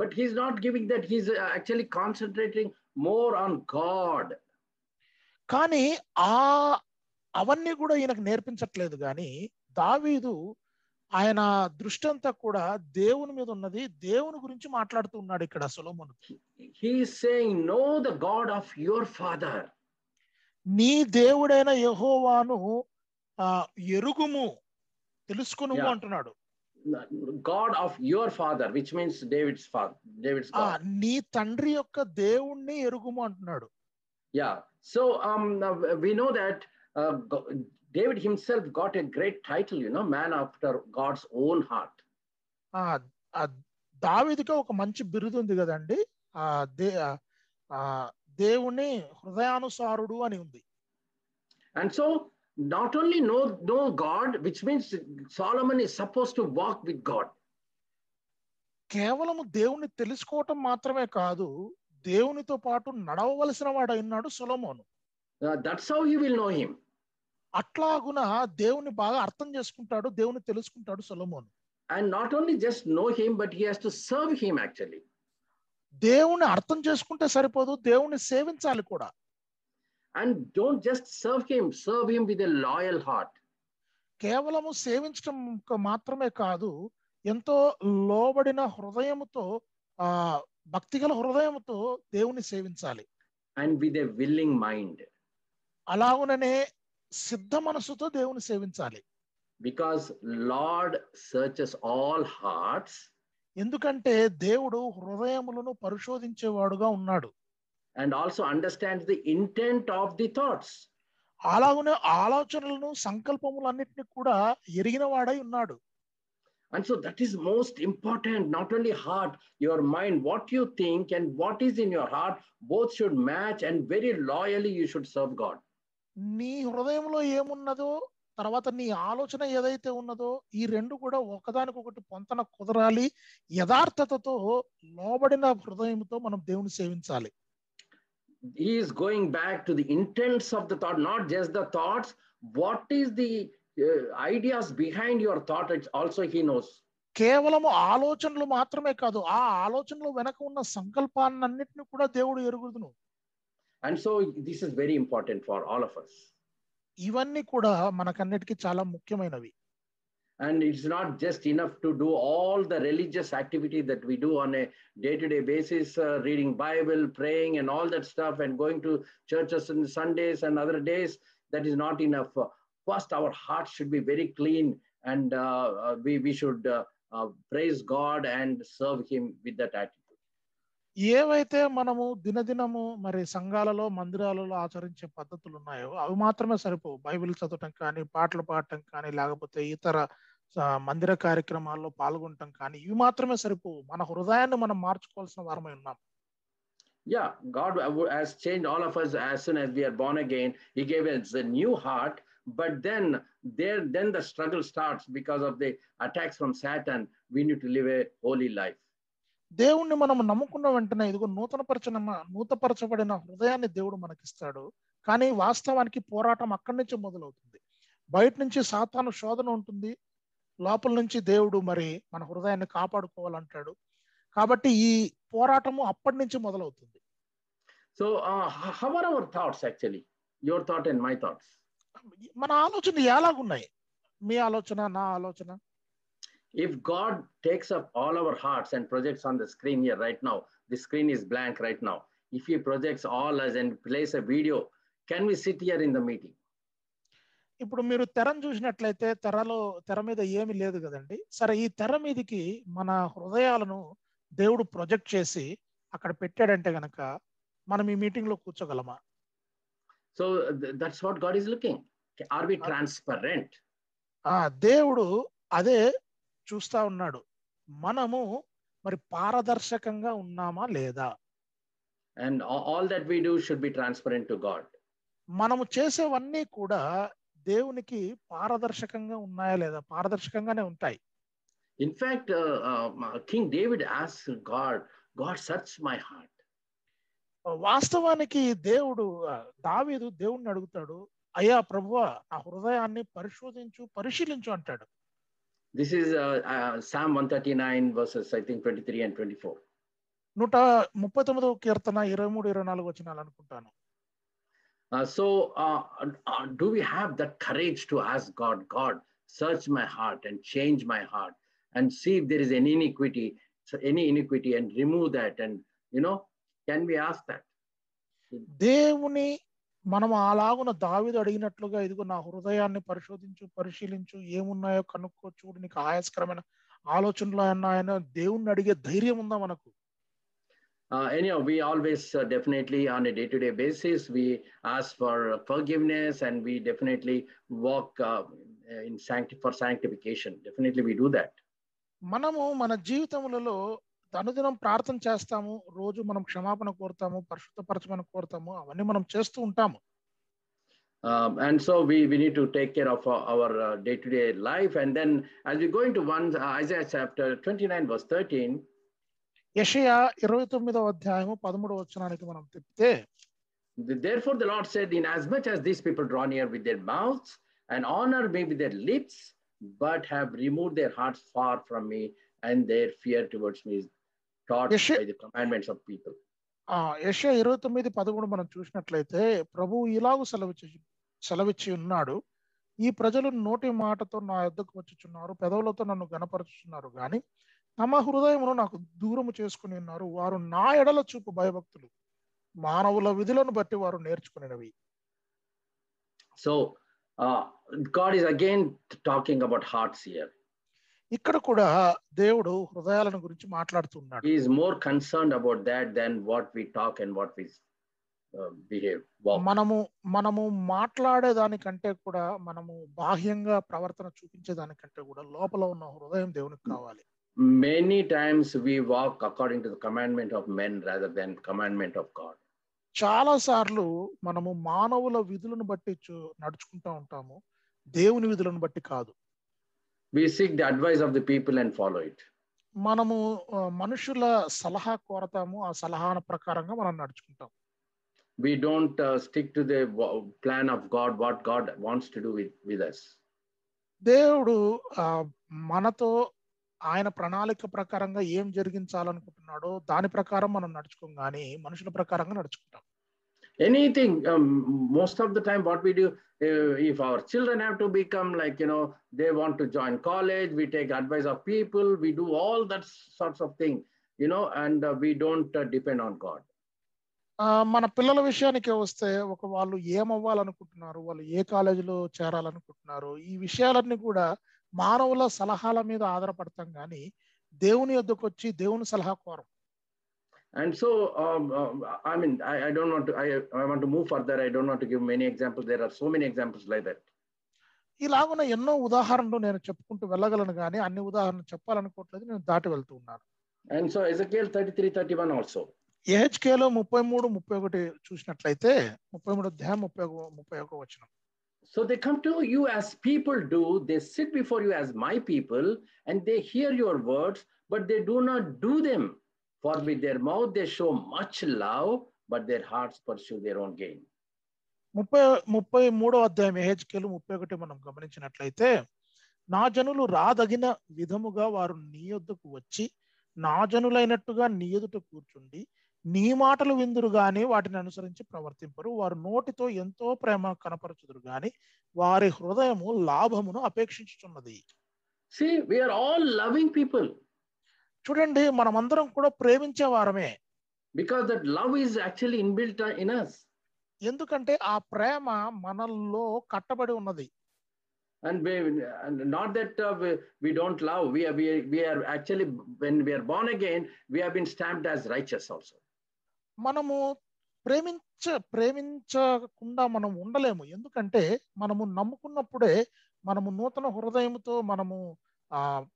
But he's not giving that. He's actually concentrating more on God. కానీ అవన్నీ కూడా ఈయనకు నేర్పించట్లేదు. కానీ దావీదు ఆయన దృష్టి అంతా కూడా దేవుని మీద ఉన్నది, దేవుని గురించి మాట్లాడుతూ ఉన్నాడు ఇక్కడ సొలొమోను. He is saying, know the God of your father. నీ దేవుడైన యెహోవాను ఎరుగుము, తెలుసుకునుము అంటున్నాడు. God of your father, which means David's father, David's God. నీ తండ్రి యొక్క దేవుణ్ణి ఎరుగుము అంటున్నాడు. Yeah. So we know that David himself got a great title, man after God's own heart. దావీదుకి ఒక మంచి బిరుదు ఉంది కదండి, దేవుని హృదయానుసారుడు అని ఉంది. And so not only know God, which means Solomon is supposed to walk with God. కేవలము దేవుని తెలుసుకోవటం మాత్రమే కాదు, దేవునితో పాటు నడవవలసిన వాడు అయినాడు సొలొమోను. That's how he will know him. అట్లాగున దేవుని బాగా అర్థం చేసుకుంటాడు, దేవుని తెలుసుకుంటాడు సొలొమోను. And not only just know him, but he has to serve him actually. దేవుని అర్థం చేసుకుంటే సరిపోదు, దేవుని సేవించాలి కూడా. And don't just serve him with a loyal heart. కేవలము సేవించడం మాత్రమే కాదు, ఎంతో లోబడిన హృదయముతో, భక్తిగల హృదయముతో దేవుని సేవించాలి. And with a willing mind. అలాగుననే సిద్ధ మనసుతో దేవుని సేవించాలి. Because Lord searches all hearts. ఎందుకంటే దేవుడు హృదయములను పరిశోధించేవాడుగా ఉన్నాడు. And also understands the intent of the thoughts. అలాగునే ఆలోచనలను సంకల్పములన్నిటిని కూడా ఎరిగిన వాడై ఉన్నాడు. And so that is most important. Not only heart, your mind, what you think and what is in your heart, both should match, and very loyally you should serve God. నీ హృదయంలో ఏమున్నదో, తర్వాత నీ ఆలోచన ఏదైతే ఉన్నదో, ఈ రెండు కూడా ఒకదానికొకటి పొంతన కుదరాలి. యథార్థతతో లోబడిన హృదయంతో మనం దేవుని సేవించాలి. He is going back to the intents of the thought, not just the thoughts. What is the ideas behind your thought? It's also he knows. కేవలము ఆలోచనలు మాత్రమే కాదు, ఆ ఆలోచనలు వెనక ఉన్న సంకల్పాన్నిటిని కూడా దేవుడు ఎరుగుదును. And so this is very important for all of us. ఇవన్నీ కూడా మనకన్నిటికీ చాలా ముఖ్యమైనవి. And it's not just enough to do all the religious activity that we do on a day-to-day basis, reading Bible, praying and all that stuff, and going to churches on Sundays and other days. That is not enough. First, our heart should be very clean, and we should praise God and serve him with that attitude. ఏవైతే మనము దినదినము మరి సంఘాలలో మందిరాలలో ఆచరించే పద్ధతులు ఉన్నాయో అవి మాత్రమే సరిపోవు. బైబిల్ చదవటం కానీ, పాటలు పాడటం కానీ, లేకపోతే ఇతర మందిర కార్యక్రమాల్లో పాల్గొనటం కానీ ఇవి మాత్రమే సరిపోవు. మన హృదయాన్ని మనం మార్చుకోవాల్సిన వారమై ఉన్నాం. Yeah, God has changed all of us as soon as we are born again. He gave us a new heart, but then the struggle starts because of the attacks from Satan. We need to live a holy life. దేవుణ్ణి మనం నమ్ముకున్న వెంటనే ఇదిగో నూతనపరచబడిన హృదయాన్ని దేవుడు మనకిస్తాడు. కానీ వాస్తవానికి పోరాటం అక్కడి నుంచి మొదలవుతుంది. బయట నుంచి సాతాను శోధన ఉంటుంది, లోపల నుంచి దేవుడు మరి మన హృదయాన్ని కాపాడుకోవాలంటాడు. కాబట్టి ఈ పోరాటము అప్పటి నుంచి మొదలవుతుంది. So how are our thoughts actually? Your thought and my thoughts. మన ఆలోచన ఎలాగున్నాయి? మీ ఆలోచన, నా ఆలోచన. If God takes up all our hearts and projects on the screen here right now, the screen is blank right now. If He projects all us and plays a video, can we sit here in the meeting? ఇప్పుడు మీరు తెరను చూసినట్లయితే తెర మీద ఏమీ లేదు కదండి. సరే, ఈ తెర మీదకి మన హృదయాలను దేవుడు ప్రొజెక్ట్ చేసి అక్కడ పెట్టాడంటే గనక మనం ఈ మీటింగ్ లో కూర్చోగలమా? So that's what God is looking. Are we transparent? దేవుడు అదే చూస్తా ఉన్నాడు. మనము మరి పారదర్శకంగా ఉన్నామా లేదా? And all that we do should be transparent to God. మనము చేసేవన్నీ కూడా దేవునికి పారదర్శకంగా ఉన్నాయా లేదా? పారదర్శకంగానే ఉంటాయి. In fact, King David asked God, search my heart. వాస్తవానికి దావీదు దేవుణ్ణి అడుగుతాడు, అయ్యా ప్రభువా నా హృదయాన్ని పరిశీలించు అంటాడు. This is Psalm 139 verses I think 23 and 24. 139వ కీర్తన 23-24 వచనాలు అనుకుంటాను. So do we have that courage to ask God, search my heart and change my heart and see if there is any iniquity and remove that, and can we ask that? దేవుని మనం అలాగున దావీదు అడిగినట్లుగా ఇదిగో నా హృదయాన్ని పరిశీలించు ఏమున్నాయో కనుక్కో, చూడు నీకు ఆయాస్కరమైన ఆలోచనలు ఉన్నాయని దేవుణ్ణి అడిగే ధైర్యం ఉందా మనకు? Anyhow, we always definitely on a day-to-day basis, we ask for forgiveness and we definitely walk for sanctification. Definitely we do that. మనము మన జీవితములలో అనుదినం ప్రార్థన చేస్తాము, రోజు మనం క్షమాపణ కోరుతాము, పరిశుద్ధపరచమని కోరుతాము, అవన్నీ మనం చేస్తూ ఉంటాము. And so we need to take care of our day-to-day life. And then as we go into Isaiah chapter 29 verse 13, యెషయా 29వ అధ్యాయము 13వ వచనానికి మనం తిప్పితే, therefore the Lord said, in as much as these people draw near with their mouths and honor me with their lips, but have removed their hearts far from me, and their fear towards me is taught by the commandments of people. యెషయా 29:13 మనం చూసినట్లయితే ప్రభువు ఇలాగూ సెలవిచ్చి ఉన్నాడు, ఈ ప్రజలు నోటి మాటతో నా యొద్దకు వచ్చుచున్నారు, పెదవులతో నన్ను గణపరచుచున్నారు, గాని తమ హృదయమును నాకు దూరము చేసుకుని ఉన్నారు. వారు నా ఎడల చూపు భయభక్తులు, మానవుల విధులను బట్టి వారు నేర్చుకునేవి. So God is again talking about hearts here. ఇక్కడ కూడా దేవుడు హృదయాలను గురించి మాట్లాడుతున్నాడు. He is more concerned about that than what we talk and what we behave. Wow. మనము మాట్లాడే దానికంటే కూడా, మనము బాహ్యంగా ప్రవర్తన చూపించే దానికంటే కూడా లోపల ఉన్న హృదయం దేవునికి కావాలి. Many times we walk according to the commandment of men rather than commandment of God. చాలా సార్లు మనము మానవుల విధులను బట్టి నడుచుకుంటూ ఉంటాము, దేవుని విధులను బట్టి కాదు. We seek the advice of the people and follow it. మనము మనుషుల సలహా కోరతాము, ఆ సలహా ప్రకారంగా మనం నడుచుకుంటాం. We don't stick to the plan of God, what God wants to do with us. దేవుడు మనతో ఆయన ప్రణాళిక ప్రకారంగా ఏం జరిగించాలనుకుంటున్నాడో దాని ప్రకారం మనం నడుచుకోం, కానీ మనుషుల ప్రకారంగా నడుచుకుంటాం. Anything, most of the time what we do, if our children have to become they want to join college, we take advice of people, we do all that sorts of thing, and we don't depend on God. మన పిల్లల విషయానికి వస్తే, వాళ్ళు ఏమవ్వాలనుకుంటున్నారు, వాళ్ళు ఏ కాలేజీలో చేరాలనుకుంటున్నారు, ఈ విషయాలన్నీ కూడా మానవుల సలహాల మీద ఆధారపడతాం, కానీ దేవుని యొద్దకు వచ్చి దేవుని సలహా quorum. And so, I mean, I don't want to, I want to move further. I don't want to give many examples. There are so many examples like that. ఇలాగున ఎన్నో ఉదాహరణలు నేను చెప్పుకుంటూ వెళ్ళగలను కానీ అన్ని ఉదాహరణలు చెప్పాలనుకోవట్లేదు, నేను దాటి వెళ్తూ ఉన్నాను. And so Ezekiel 33:31 also. యెహెజ్కేలు 33:31 చూసినట్లయితే 33 అధ్యాయం 31 వచనం. So they come to you as people do, they sit before you as my people, and they hear your words, but they do not do them. For with their mouth they show much love, but their hearts pursue their own gain. 33 అధ్యాయం యెహెజ్కేలు 31 మనం గమనించినట్లయితే, నా జనులు రాదగిన విధముగా వారు నీ యొద్దకు వచ్చి నా జనులైనట్టుగా నీ ఎదుట కూర్చుండి నీ మాటలు విందురు గాని వాటిని అనుసరించి ప్రవర్తింపరు. వారు నోటితో ఎంతో ప్రేమ కనపరచుదురు గాని వారి హృదయము లాభమును అపేక్షించుచున్నది. See, we are all loving people. చూడండి, మనమందరం కూడా ప్రేమించే వారమే. Because that love is actually inbuilt in us. ఎందుకంటే ఆ ప్రేమ మనలో కట్టబడి ఉన్నది. And not that we don't love. We are actually, when we are born again, we have been stamped as righteous also. మనము ప్రేమించకుండా మనం ఉండలేము. ఎందుకంటే మనము నమ్ముకున్నప్పుడే మనము నూతన హృదయంతో మనము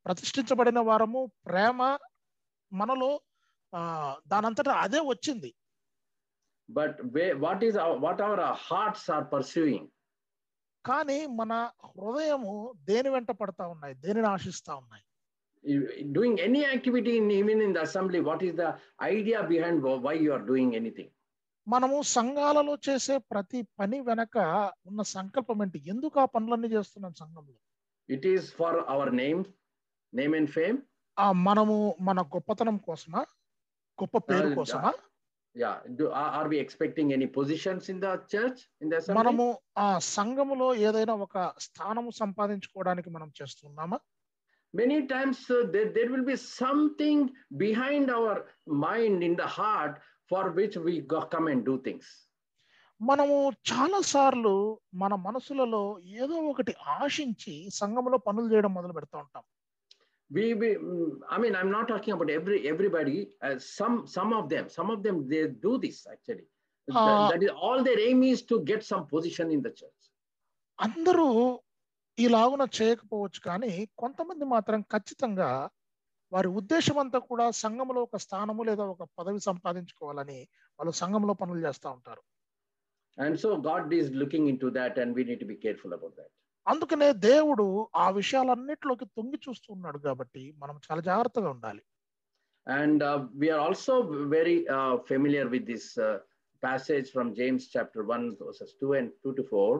ప్రతిష్ఠించబడిన వారము. ప్రేమ మనలో దానంతటా అదే వచ్చింది. But what our hearts are pursuing. కానీ మన హృదయము దేని వెంట పడతా ఉన్నాయి, దేనిని ఆశిస్తా ఉన్నాయి. Doing any activity even in the assembly, what is the idea behind why you are doing anything? మనము సంఘాలలో చేసే ప్రతి పని వెనక ఉన్న సంకల్పం ఏంటి? ఎందుకు ఆ పనులన్నీ చేస్తున్నాం సంఘంలో? It is for our name and fame. మనము మన గొప్పతనం కోసమా, గొప్ప పేరు కోసమా? Yeah. Are we expecting any positions in the church, in the assembly? మనము ఆ సంఘములో ఏదైనా ఒక స్థానము సంపాదించుకోవడానికి మనం చేస్తున్నామా? Many times there will be something behind our mind, in the heart, for which we come and do things. మనము చాలా సార్లు మన మనసులలో ఏదో ఒకటి ఆశించి సంఘములో పనులు చేయడం మొదలు పెడతా ఉంటాం. I mean, I'm not talking about everybody. Some of them they do this actually. That is all their aim is to get some position in the church. అందరూ ఇలాగున చేయకపోవచ్చు, కానీ కొంతమంది మాత్రం ఖచ్చితంగా వారి ఉద్దేశం అంతా కూడా సంఘంలో ఒక స్థానము లేదా ఒక పదవి సంపాదించుకోవాలని వాళ్ళు సంఘంలో పనులు చేస్తూ ఉంటారు. And so God is looking into that, and we need to be careful about that. అందుకనే దేవుడు ఆ విషయాలన్నిటిలోకి తొంగి చూస్తూ ఉన్నాడు కాబట్టి మనం చాలా జాగ్రత్తగా ఉండాలి. And we are also very familiar with this passage from James chapter 1 verses 2 and 2 to 4.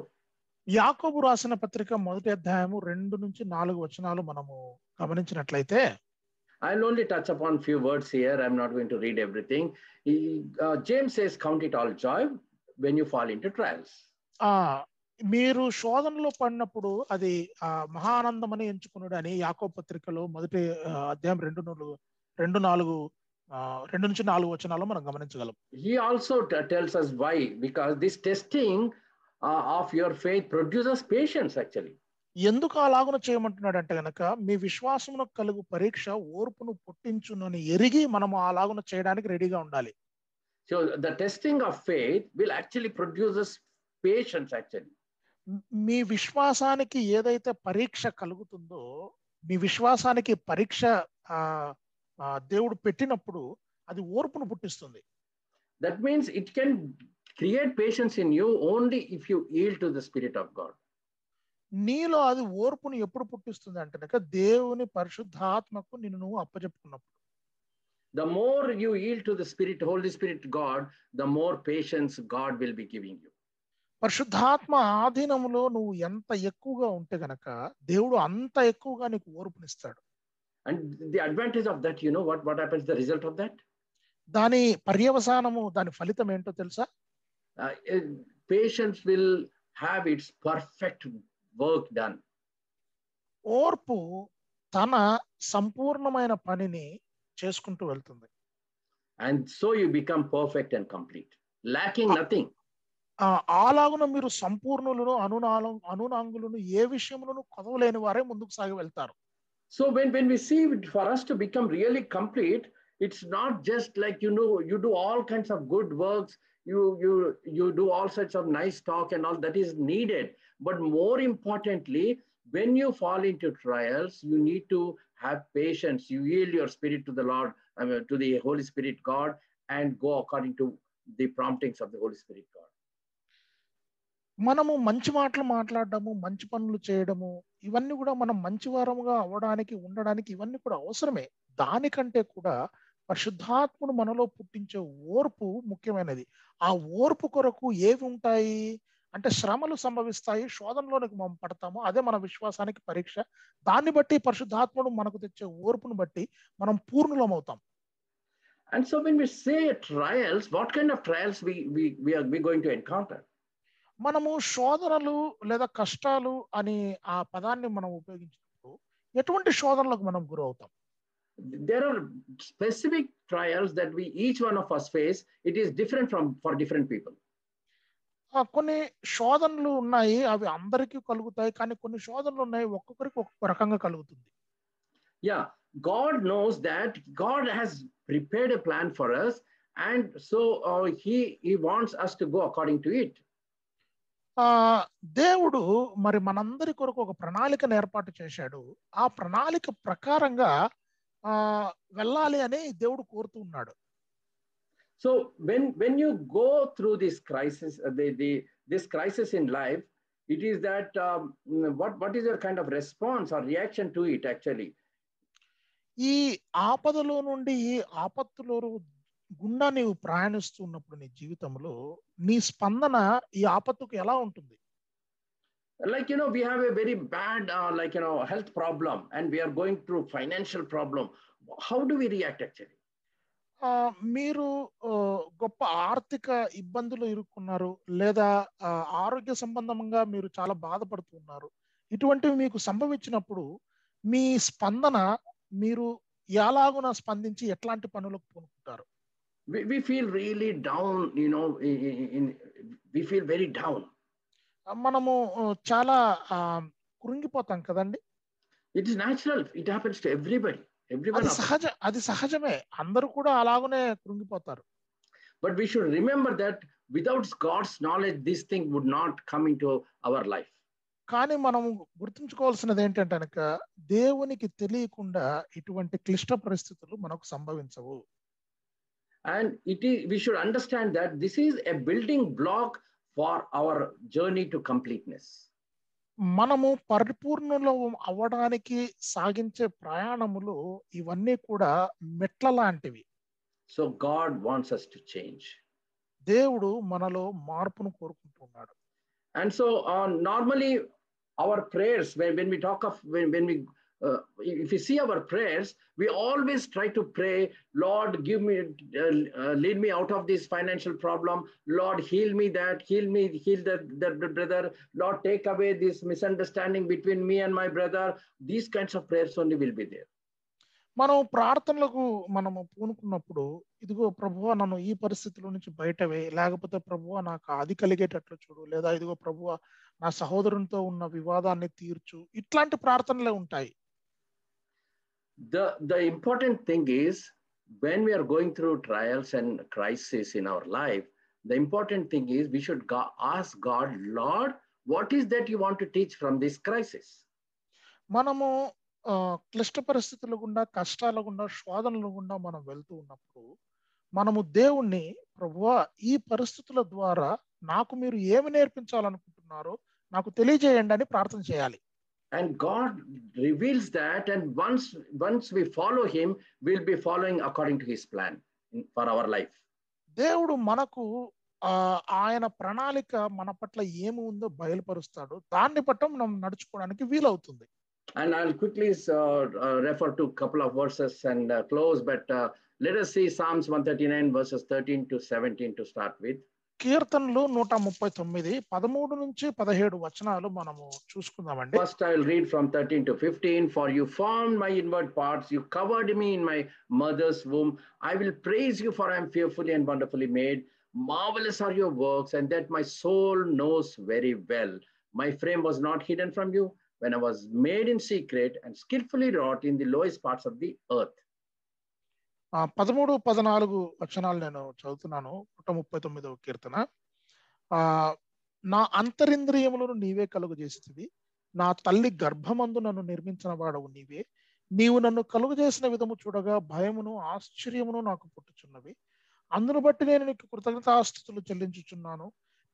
యాకోబు రాసిన పత్రిక 1వ అధ్యాయము 2 నుంచి 4 వచనాలు మనము గమనించినట్లయితే, I'll only touch upon few words here. I'm not going to read everything. James says, count it all joy when you fall into trials. మీరు శోధనలో పడినప్పుడు అది మహానందం అని ఎంచుకున్నాడు అని యాకోబు పత్రికలో 1వ అధ్యాయం 2 నుంచి 4 వచనాలు మనం గమనించగలం. He also tells us why, because this testing of your faith produces patience actually. ఎందుకు అలాగున చేయమంటున్నాడు అంటే గనక మీ విశ్వాసమును కలుగు పరీక్ష ఓర్పును పుట్టించునని ఎరిగి మనము అలాగున చేయడానికి రెడీగా ఉండాలి. So the testing of faith will actually produces patience actually. మీ విశ్వాసానికి ఏదైతే పరీక్ష కలుగుతుందో, మీ విశ్వాసానికి పరీక్ష దేవుడు పెట్టినప్పుడు అది ఓర్పును పుట్టిస్తుంది. That means it can create patience in you only if you yield to the Spirit of God. నీలో అది ఓర్పును ఎప్పుడు పుట్టిస్తుంది అంటే కనుక దేవుని పరిశుద్ధాత్మకు నిన్ను నువ్వు అప్పచెప్పుకున్నప్పుడు. The more you yield to the Spirit, Holy Spirit God, the more patience God will be giving you. పరిశుద్ధాత్మ ఆధీనంలో నువ్వు ఎంత ఎక్కువగా ఉంటే గనక దేవుడు అంత ఎక్కువగా నీకు ఓర్పునిస్తాడు. And the advantage of that, you know what happens, the result of that? దాని పర్యవసానము, దాని ఫలితం ఏంటో తెలుసా? Patience will have its perfect work done. ఓర్పు తన సంపూర్ణమైన పనిని చేసుకుంటూ వెళ్తుంది. And so you become perfect and complete, lacking nothing. అలాగున మీరు సంపూర్ణులను అనునాంగులను ఏ విషయంలోనూ కొదవలేని వారే ముందుకు సాగి వెళ్తారు. So when we see, for us to become really complete, It's not just like, you know, you do all kinds of good works, you do all sorts of nice talk and all that is needed. But more importantly, when you fall into trials, you need to have patience. You yield your spirit to the Lord, to the Holy Spirit God, and go according to the promptings of the Holy Spirit God. మనము మంచి మాటలు మాట్లాడడము, మంచి పనులు చేయడము, ఇవన్నీ కూడా మనం మంచి వారముగా అవ్వడానికి, ఉండడానికి ఇవన్నీ కూడా అవసరమే. దానికంటే కూడా పరిశుద్ధాత్ముడు మనలో పుట్టించే ఓర్పు ముఖ్యమైనది. ఆ ఓర్పు కొరకు ఏవి ఉంటాయి అంటే శ్రమలు సంభవిస్తాయి, శోధనలోనికి మనం పడతాము. అదే మన విశ్వాసానికి పరీక్ష. దాన్ని బట్టి పరిశుద్ధాత్ముడు మనకు తెచ్చే ఓర్పును బట్టి మనం పూర్ణులం అవుతాం. And so when we say trials, what kind of trials we are going to encounter? మనము శోధనలు లేదా కష్టాలు అని ఆ పదాన్ని మనం ఉపయోగించినప్పుడు ఎటువంటి శోధనలకు మనం గురవుతాం? There are specific trials that each one of us face. It is different for different people. కొన్ని శోధనలు ఉన్నాయి, అవి అందరికీ కలుగుతాయి. కానీ కొన్ని శోధనలు ఉన్నాయి, ఒక్కొక్కరికి ఒక్కొక్క రకంగా కలుగుతుంది. Yeah, God knows that. God has prepared a plan for us, and so he wants us to go according to it. దేవుడు మరి మనందరి కొరకు ఒక ప్రణాళికను ఏర్పాటు చేశాడు. ఆ ప్రణాళిక ప్రకారంగా వెళ్ళాలి అని దేవుడు కోరుతూ ఉన్నాడు. So when you go through this crisis, this crisis in life, it is that what is your kind of response or reaction to it actually? ఈ ఆపదలో నుండి ఈ ఆపత్తులో గుండా నీవు ప్రయాణిస్తున్నప్పుడు నీ జీవితంలో నీ స్పందన ఈ ఆపత్తుకు ఎలా ఉంటుంది? Like, you know, we have a very bad like, you know, health problem, and we are going through financial problem. How do we react actually? మీరు గొప్ప ఆర్థిక ఇబ్బందులు ఇరుక్కున్నారు, లేదా ఆరోగ్య సంబంధంగా మీరు చాలా బాధపడుతున్నారు. ఇటువంటివి మీకు సంభవించినప్పుడు మీ స్పందన, మీరు ఎలాగున స్పందించి ఎట్లాంటి పనులకు పూనుకుంటారు? We feel really down, you know, we feel very down. మనము చాలా కృంగిపోతాం కదండి. It is natural. It happens to everybody. అది సహజమే, అందరూ కూడా అలాగనే కృంగిపోతారు. But we should remember that without God's knowledge, this thing would not come into our life. కానీ మనం గుర్తుంచుకోవాల్సినది ఏంటంటే కనుక దేవునికి తెలియకుండా ఇటువంటి క్లిష్ట పరిస్థితులు మనకు సంభవించవు. And we should understand that this is a building block for our journey to completeness. మనము పరిపూర్ణులు అవ్వడానికి సాగించే ప్రయాణములు ఇవన్నీ కూడా మెట్ల లాంటివి. So God wants us to change. దేవుడు మనలో మార్పును కోరుకుంటున్నాడు. And so normally our prayers, when we talk of when we if you see our prayers, we always try to pray, Lord, give me lead me out of this financial problem. Lord, heal me that, heal that brother. Lord, take away this misunderstanding between me and my brother. These kinds of prayers only will be there. మనం ప్రార్థనలకు మనము పూనుకున్నప్పుడు, ఇదిగో ప్రభువా నన్ను ఈ పరిస్థితుల నుంచి బయటవే, లేకపోతే ప్రభువా నాకు అది కలిగేటట్లు చూడు, లేదా ఇదిగో ప్రభువా నా సహోదరునితో ఉన్న వివాదాన్ని తీర్చు, ఇట్లాంటి ప్రార్థనలే ఉంటాయి. The important thing is, when we are going through trials and crises in our life, the important thing is we should ask God, Lord, what is that you want to teach from this crisis? మనము క్లిష్ట పరిస్థితుల గుండా, కష్టాల గుండా, శోధనల గుండా మనం వెళ్తూ ఉన్నప్పుడు మనము దేవుణ్ణి, ప్రభువా ఈ పరిస్థితుల ద్వారా నాకు మీరు ఏమి నేర్పించాలనుకుంటున్నారో నాకు తెలియజేయండి అని ప్రార్థన చేయాలి. And God reveals that, and once we follow him, we'll be following according to his plan for our life. దేవుడు మనకు ఆయన ప్రణాళిక మన పట్ల ఏమి ఉందో బయలుపరుస్తాడు. దాన్ని బట్టి మనం నడుచుకోవడానికి వీలవుతుంది. And I'll quickly refer to a couple of verses and close, but let us see Psalms 139 verses 13 to 17 to start with. కీర్తనలు 139 13 నుంచి 17 వచనాలు మనము చూసుకుందామండి. First I will read from 13 to 15. For you formed my inward parts, you covered me in my mother's womb. I will praise you, for I am fearfully and wonderfully made. Marvelous are your works, and that my soul knows very well. My frame was not hidden from you when I was made in secret and skillfully wrought in the lowest parts of the earth. 13, 14 వచనాలు నేను చదువుతున్నాను. 139వ కీర్తన. నా అంతరింద్రియములను నీవే కలుగు చేసితివి, నా తల్లి గర్భమందు నన్ను నిర్మించిన వాడవు నీవే. నీవు నన్ను కలుగు చేసిన విధము చూడగా భయమును ఆశ్చర్యమును నాకు పుట్టుచున్నవి. అందును బట్టి నేను నీకు కృతజ్ఞతాస్తుతులు చెల్లించుచున్నాను.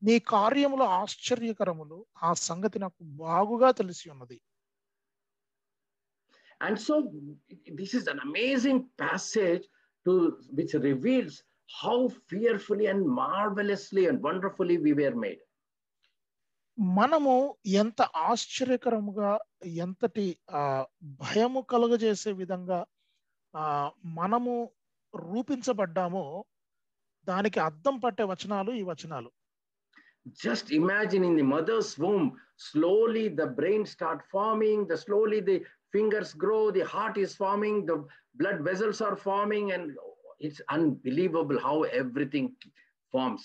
నీ కార్యములు ఆశ్చర్యకరములు, ఆ సంగతి నాకు బాగుగా తెలిసి ఉన్నది. And so this is an amazing passage which reveals how fearfully and marvelously and wonderfully we were made. మనము ఎంత ఆశ్చర్యకరముగా, ఎంతటి భయము కలుగజేసే విధంగా మనము రూపించబడ్డామో దానికి అర్థం పట్టే వచనాలు ఈ వచనాలు. Just imagine in the mother's womb, slowly the brain start forming, slowly the fingers grow, the heart is forming, the blood vessels are forming, and it's unbelievable how everything forms.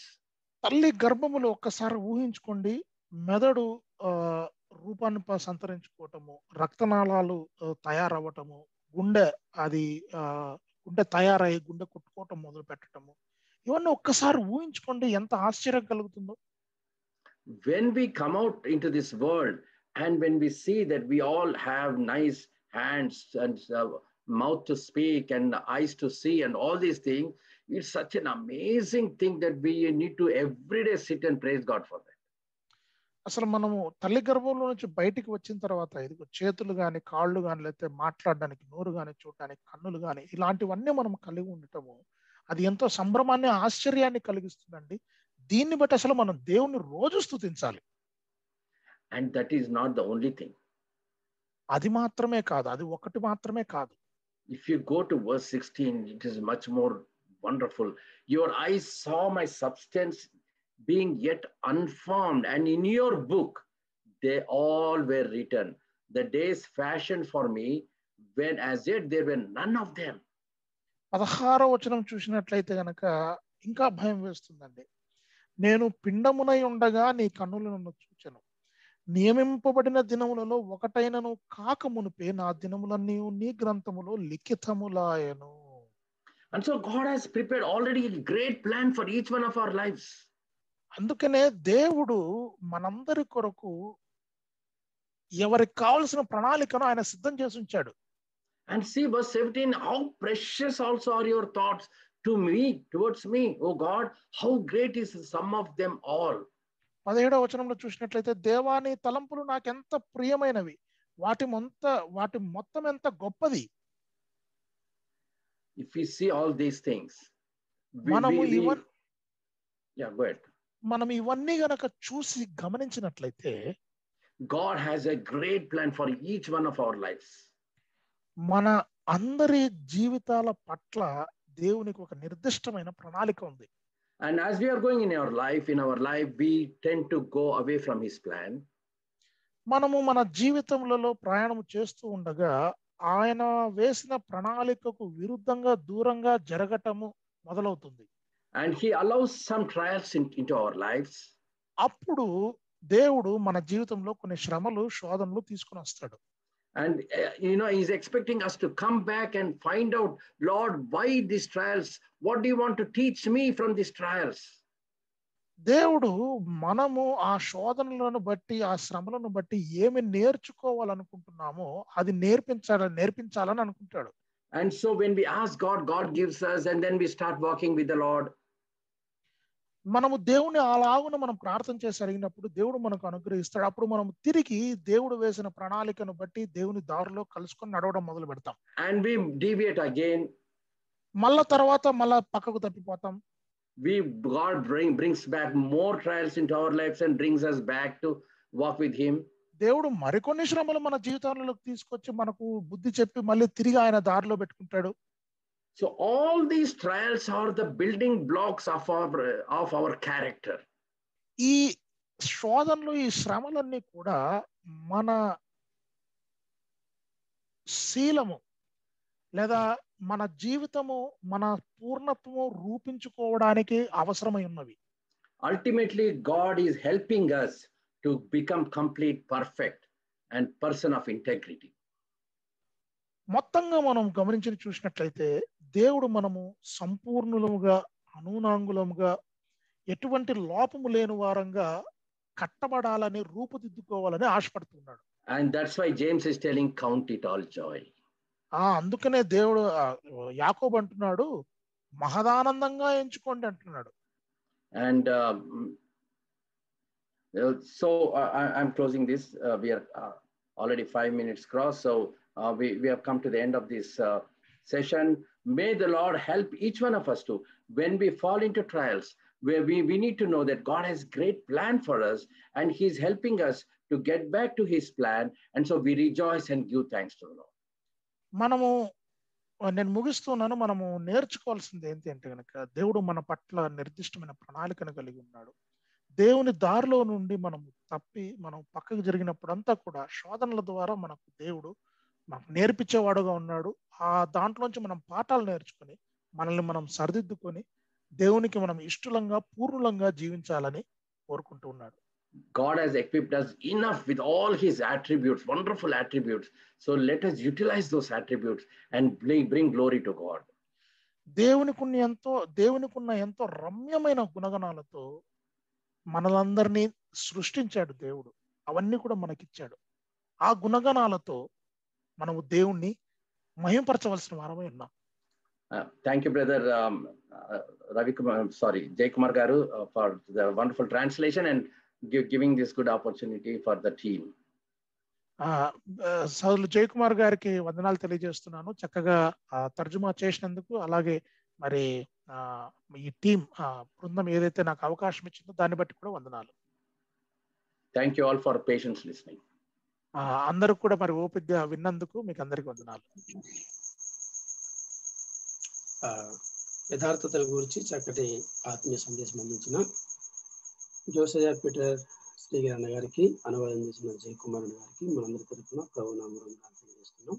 తల్లి గర్భములో ఒక్కసారి ఊహించుకోండి, మెదడు రూపాన్ని సంతరించుకోవటము, రక్తనాళాలు తయారవ్వటము, గుండె తయారై గుండె కొట్టుకోవటం మొదలు పెట్టటము, ఇవన్నీ ఒక్కసారి ఊహించుకోండి ఎంత ఆశ్చర్యం కలుగుతుందో. When we come out into this world and when we see that we all have nice hands and mouth to speak and eyes to see and all these things, it's such an amazing thing that we need to every day sit and praise God for that. అసలు మనము తల్లి గర్భంలో నుంచి బయటికి వచ్చిన తర్వాత ఇదిగో చేతులు కానీ, కాళ్ళు కానీ, లేకపోతే మాట్లాడడానికి నోరు కానీ, చూడడానికి కన్నులు కానీ, ఇలాంటివన్నీ మనం కలిగి ఉండటము అది ఎంతో సంభ్రమాన్ని, ఆశ్చర్యాన్ని కలిగిస్తుందండి. దీన్ని బట్టి అసలు మనం దేవుని రోజు స్తుతించాలి. And that is not the only thing. అది మాత్రమే కాదు, అది ఒకటి మాత్రమే కాదు. If you go to verse 16, it is much more wonderful. Your eyes saw my substance being yet unformed, and in your book they all were written, the days fashioned for me, when as yet there were none of them. 16వ వచనం చూసినట్లయితే గనక ఇంకా భయం వేస్తుందండి. నేను పిండమునై ఉండగా నీ కన్నులు నన్ను చూచెను, నియమింపబడిన దినములలో ఒకటైనను కాక మునిపే నా దినములన్నీ నీ గ్రంథములో లిఖితములాయను. And so God has prepared already a great plan for each one of our lives. అందుకనే దేవుడు మనందరి కొరకు ఎవరికి కావలసిన ప్రణాళికను ఆయన సిద్ధం చేసి ఉంచాడు. And see verse 17, how precious also are your thoughts to me, towards me, oh God, how great is the sum of them all. 17వ వచనంలో చూసినట్లయితే, దేవాని తలంపులు నాకెంత ప్రియమైనవి, వాటి మొత్తం ఎంత గొప్పది. If we see all these things, మనం ఇవన్నీ గనక చూసి గమనించినట్లయితే, God has a great plan for each one of our lives. మన అందరి జీవితాల పట్ల దేవునికి ఒక నిర్దిష్టమైన ప్రణాళిక ఉంది. And as we are going in our life, we tend to go away from his plan. మనము మన జీవితంలో ప్రయాణం చేస్తూ ఉండగా ఆయన వేసిన ప్రణాళికకు విరుద్ధంగా దూరంగా జరగటము మొదలవుతుంది. And he allows some trials into our lives. అప్పుడు దేవుడు మన జీవితంలో కొన్ని శ్రమలు, శోధనలు తీసుకుని వస్తాడు. And he's expecting us to come back and find out, Lord, why these trials? What do you want to teach me from these trials? దేవుడు మనము ఆ శోధనలను బట్టి, ఆ శ్రమలను బట్టి ఏమి నేర్చుకోవాలనుకుంటున్నామో అది నేర్పించాలని అనుకుంటాడు. And so when we ask God, God gives us, and then we start walking with the Lord. మనము దేవుని అలాగున మనం ప్రార్థన చేసి అడిగినప్పుడు దేవుడు మనకు అనుగ్రహిస్తాడు. అప్పుడు మనం తిరిగి దేవుడు వేసిన ప్రణాళికను బట్టి దేవుని దారిలో కలుసుకొని నడవడం మొదలు పెడతాం. And we deviate again. మళ్ళా పక్కకు తప్పిపోతాం. God brings back more trials into our lives and brings us back to walk with him. దేవుడు మరికొన్ని శ్రమలు మన జీవితాలలోకి తీసుకొచ్చి మనకు బుద్ధి చెప్పి మళ్ళీ తిరిగి ఆయన దారిలో పెట్టుకుంటాడు. So all these trials are the building blocks of our character. ఈ శోధనలు, ఈ శ్రమలన్నీ కూడా మన శీలము లేదా మన జీవితము, మన పూర్ణత్వము రూపించుకోవడానికి అవసరమై ఉన్నవి. Ultimately, God is helping us to become complete, perfect, and person of integrity. మొత్తంగా మనం గమనించి చూసినట్లయితే దేవుడు మనము సంపూర్ణులముగా అనూనాంగులముగా ఎటువంటి లోపము లేని వారంగా కట్టబడాలని రూపుదిద్దుకోవాలని ఆశపడుతున్నాడు. And that's why James is telling, count it all joy. అందుకనే దేవుడు యాకోబు అంటున్నాడు, మహదానందంగా ఎంచుకోండి అంటున్నాడు. And so I'm closing this. We are already 5 minutes cross. So we have come to the end of this session. May the Lord help each one of us to, when we fall into trials, where we need to know that God has great plan for us and he's helping us to get back to his plan. And so we rejoice and give thanks to the Lord. నేను ముగిస్తున్నాను. మనము నేర్చుకోవాల్సింది ఏంటి అంటే కనుక, దేవుడు మన పట్ల నిర్దిష్టమైన ప్రణాళికను కలిగి ఉన్నాడు. దేవుని దారిలో నుండి మనం తప్పి మనం పక్కకు జరిగినప్పుడంతా కూడా శోధనల ద్వారా మనకు దేవుడు మనకు నేర్పించేవాడుగా ఉన్నాడు. దాంట్లోంచి మనం పాఠాలు నేర్చుకొని మనల్ని మనం సరిదిద్దుకొని దేవునికి మనం ఇష్టలంగా పూర్ణులంగా జీవించాలని కోరుకుంటూ ఉన్నాడు. God has equipped us enough with all his attributes, wonderful attributes. So let us utilize those attributes and bring glory to God. దేవునికున్న ఎంతో రమ్యమైన గుణగణాలతో మనలందరినీ సృష్టించాడు దేవుడు. అవన్నీ కూడా మనకిచ్చాడు. ఆ గుణగణాలతో మనము దేవుణ్ణి మహిమపరచవలసిన వారమై ఉన్నాం. Thank you, brother Jay Kumar garu, for the wonderful translation and giving this good opportunity for the team. సోదరులు జై కుమార్ గారికి వందనాలు తెలియజేస్తున్నాను, చక్కగా తర్జుమా చేసినందుకు. అలాగే మరి ఈ టీం బృందం ఏదైతే నాకు అవకాశం ఇచ్చిందో దాన్ని బట్టి కూడా వందనాలు. Thank you all for patience listening. అందరూ కూడా మరి ఓపికగా విన్నందుకు మీకు అందరికీ వందనాలు. యథార్థతల గురించి చక్కటి ఆత్మీయ సందేశం అందించిన జోసయ్య పీటర్ శ్రీగిరి అన్న గారికి, అనువాదం చేసిన జయ కుమార్ అన్న గారికి మనందరి తరఫున ప్రభునామమున తెలియజేస్తున్నాం.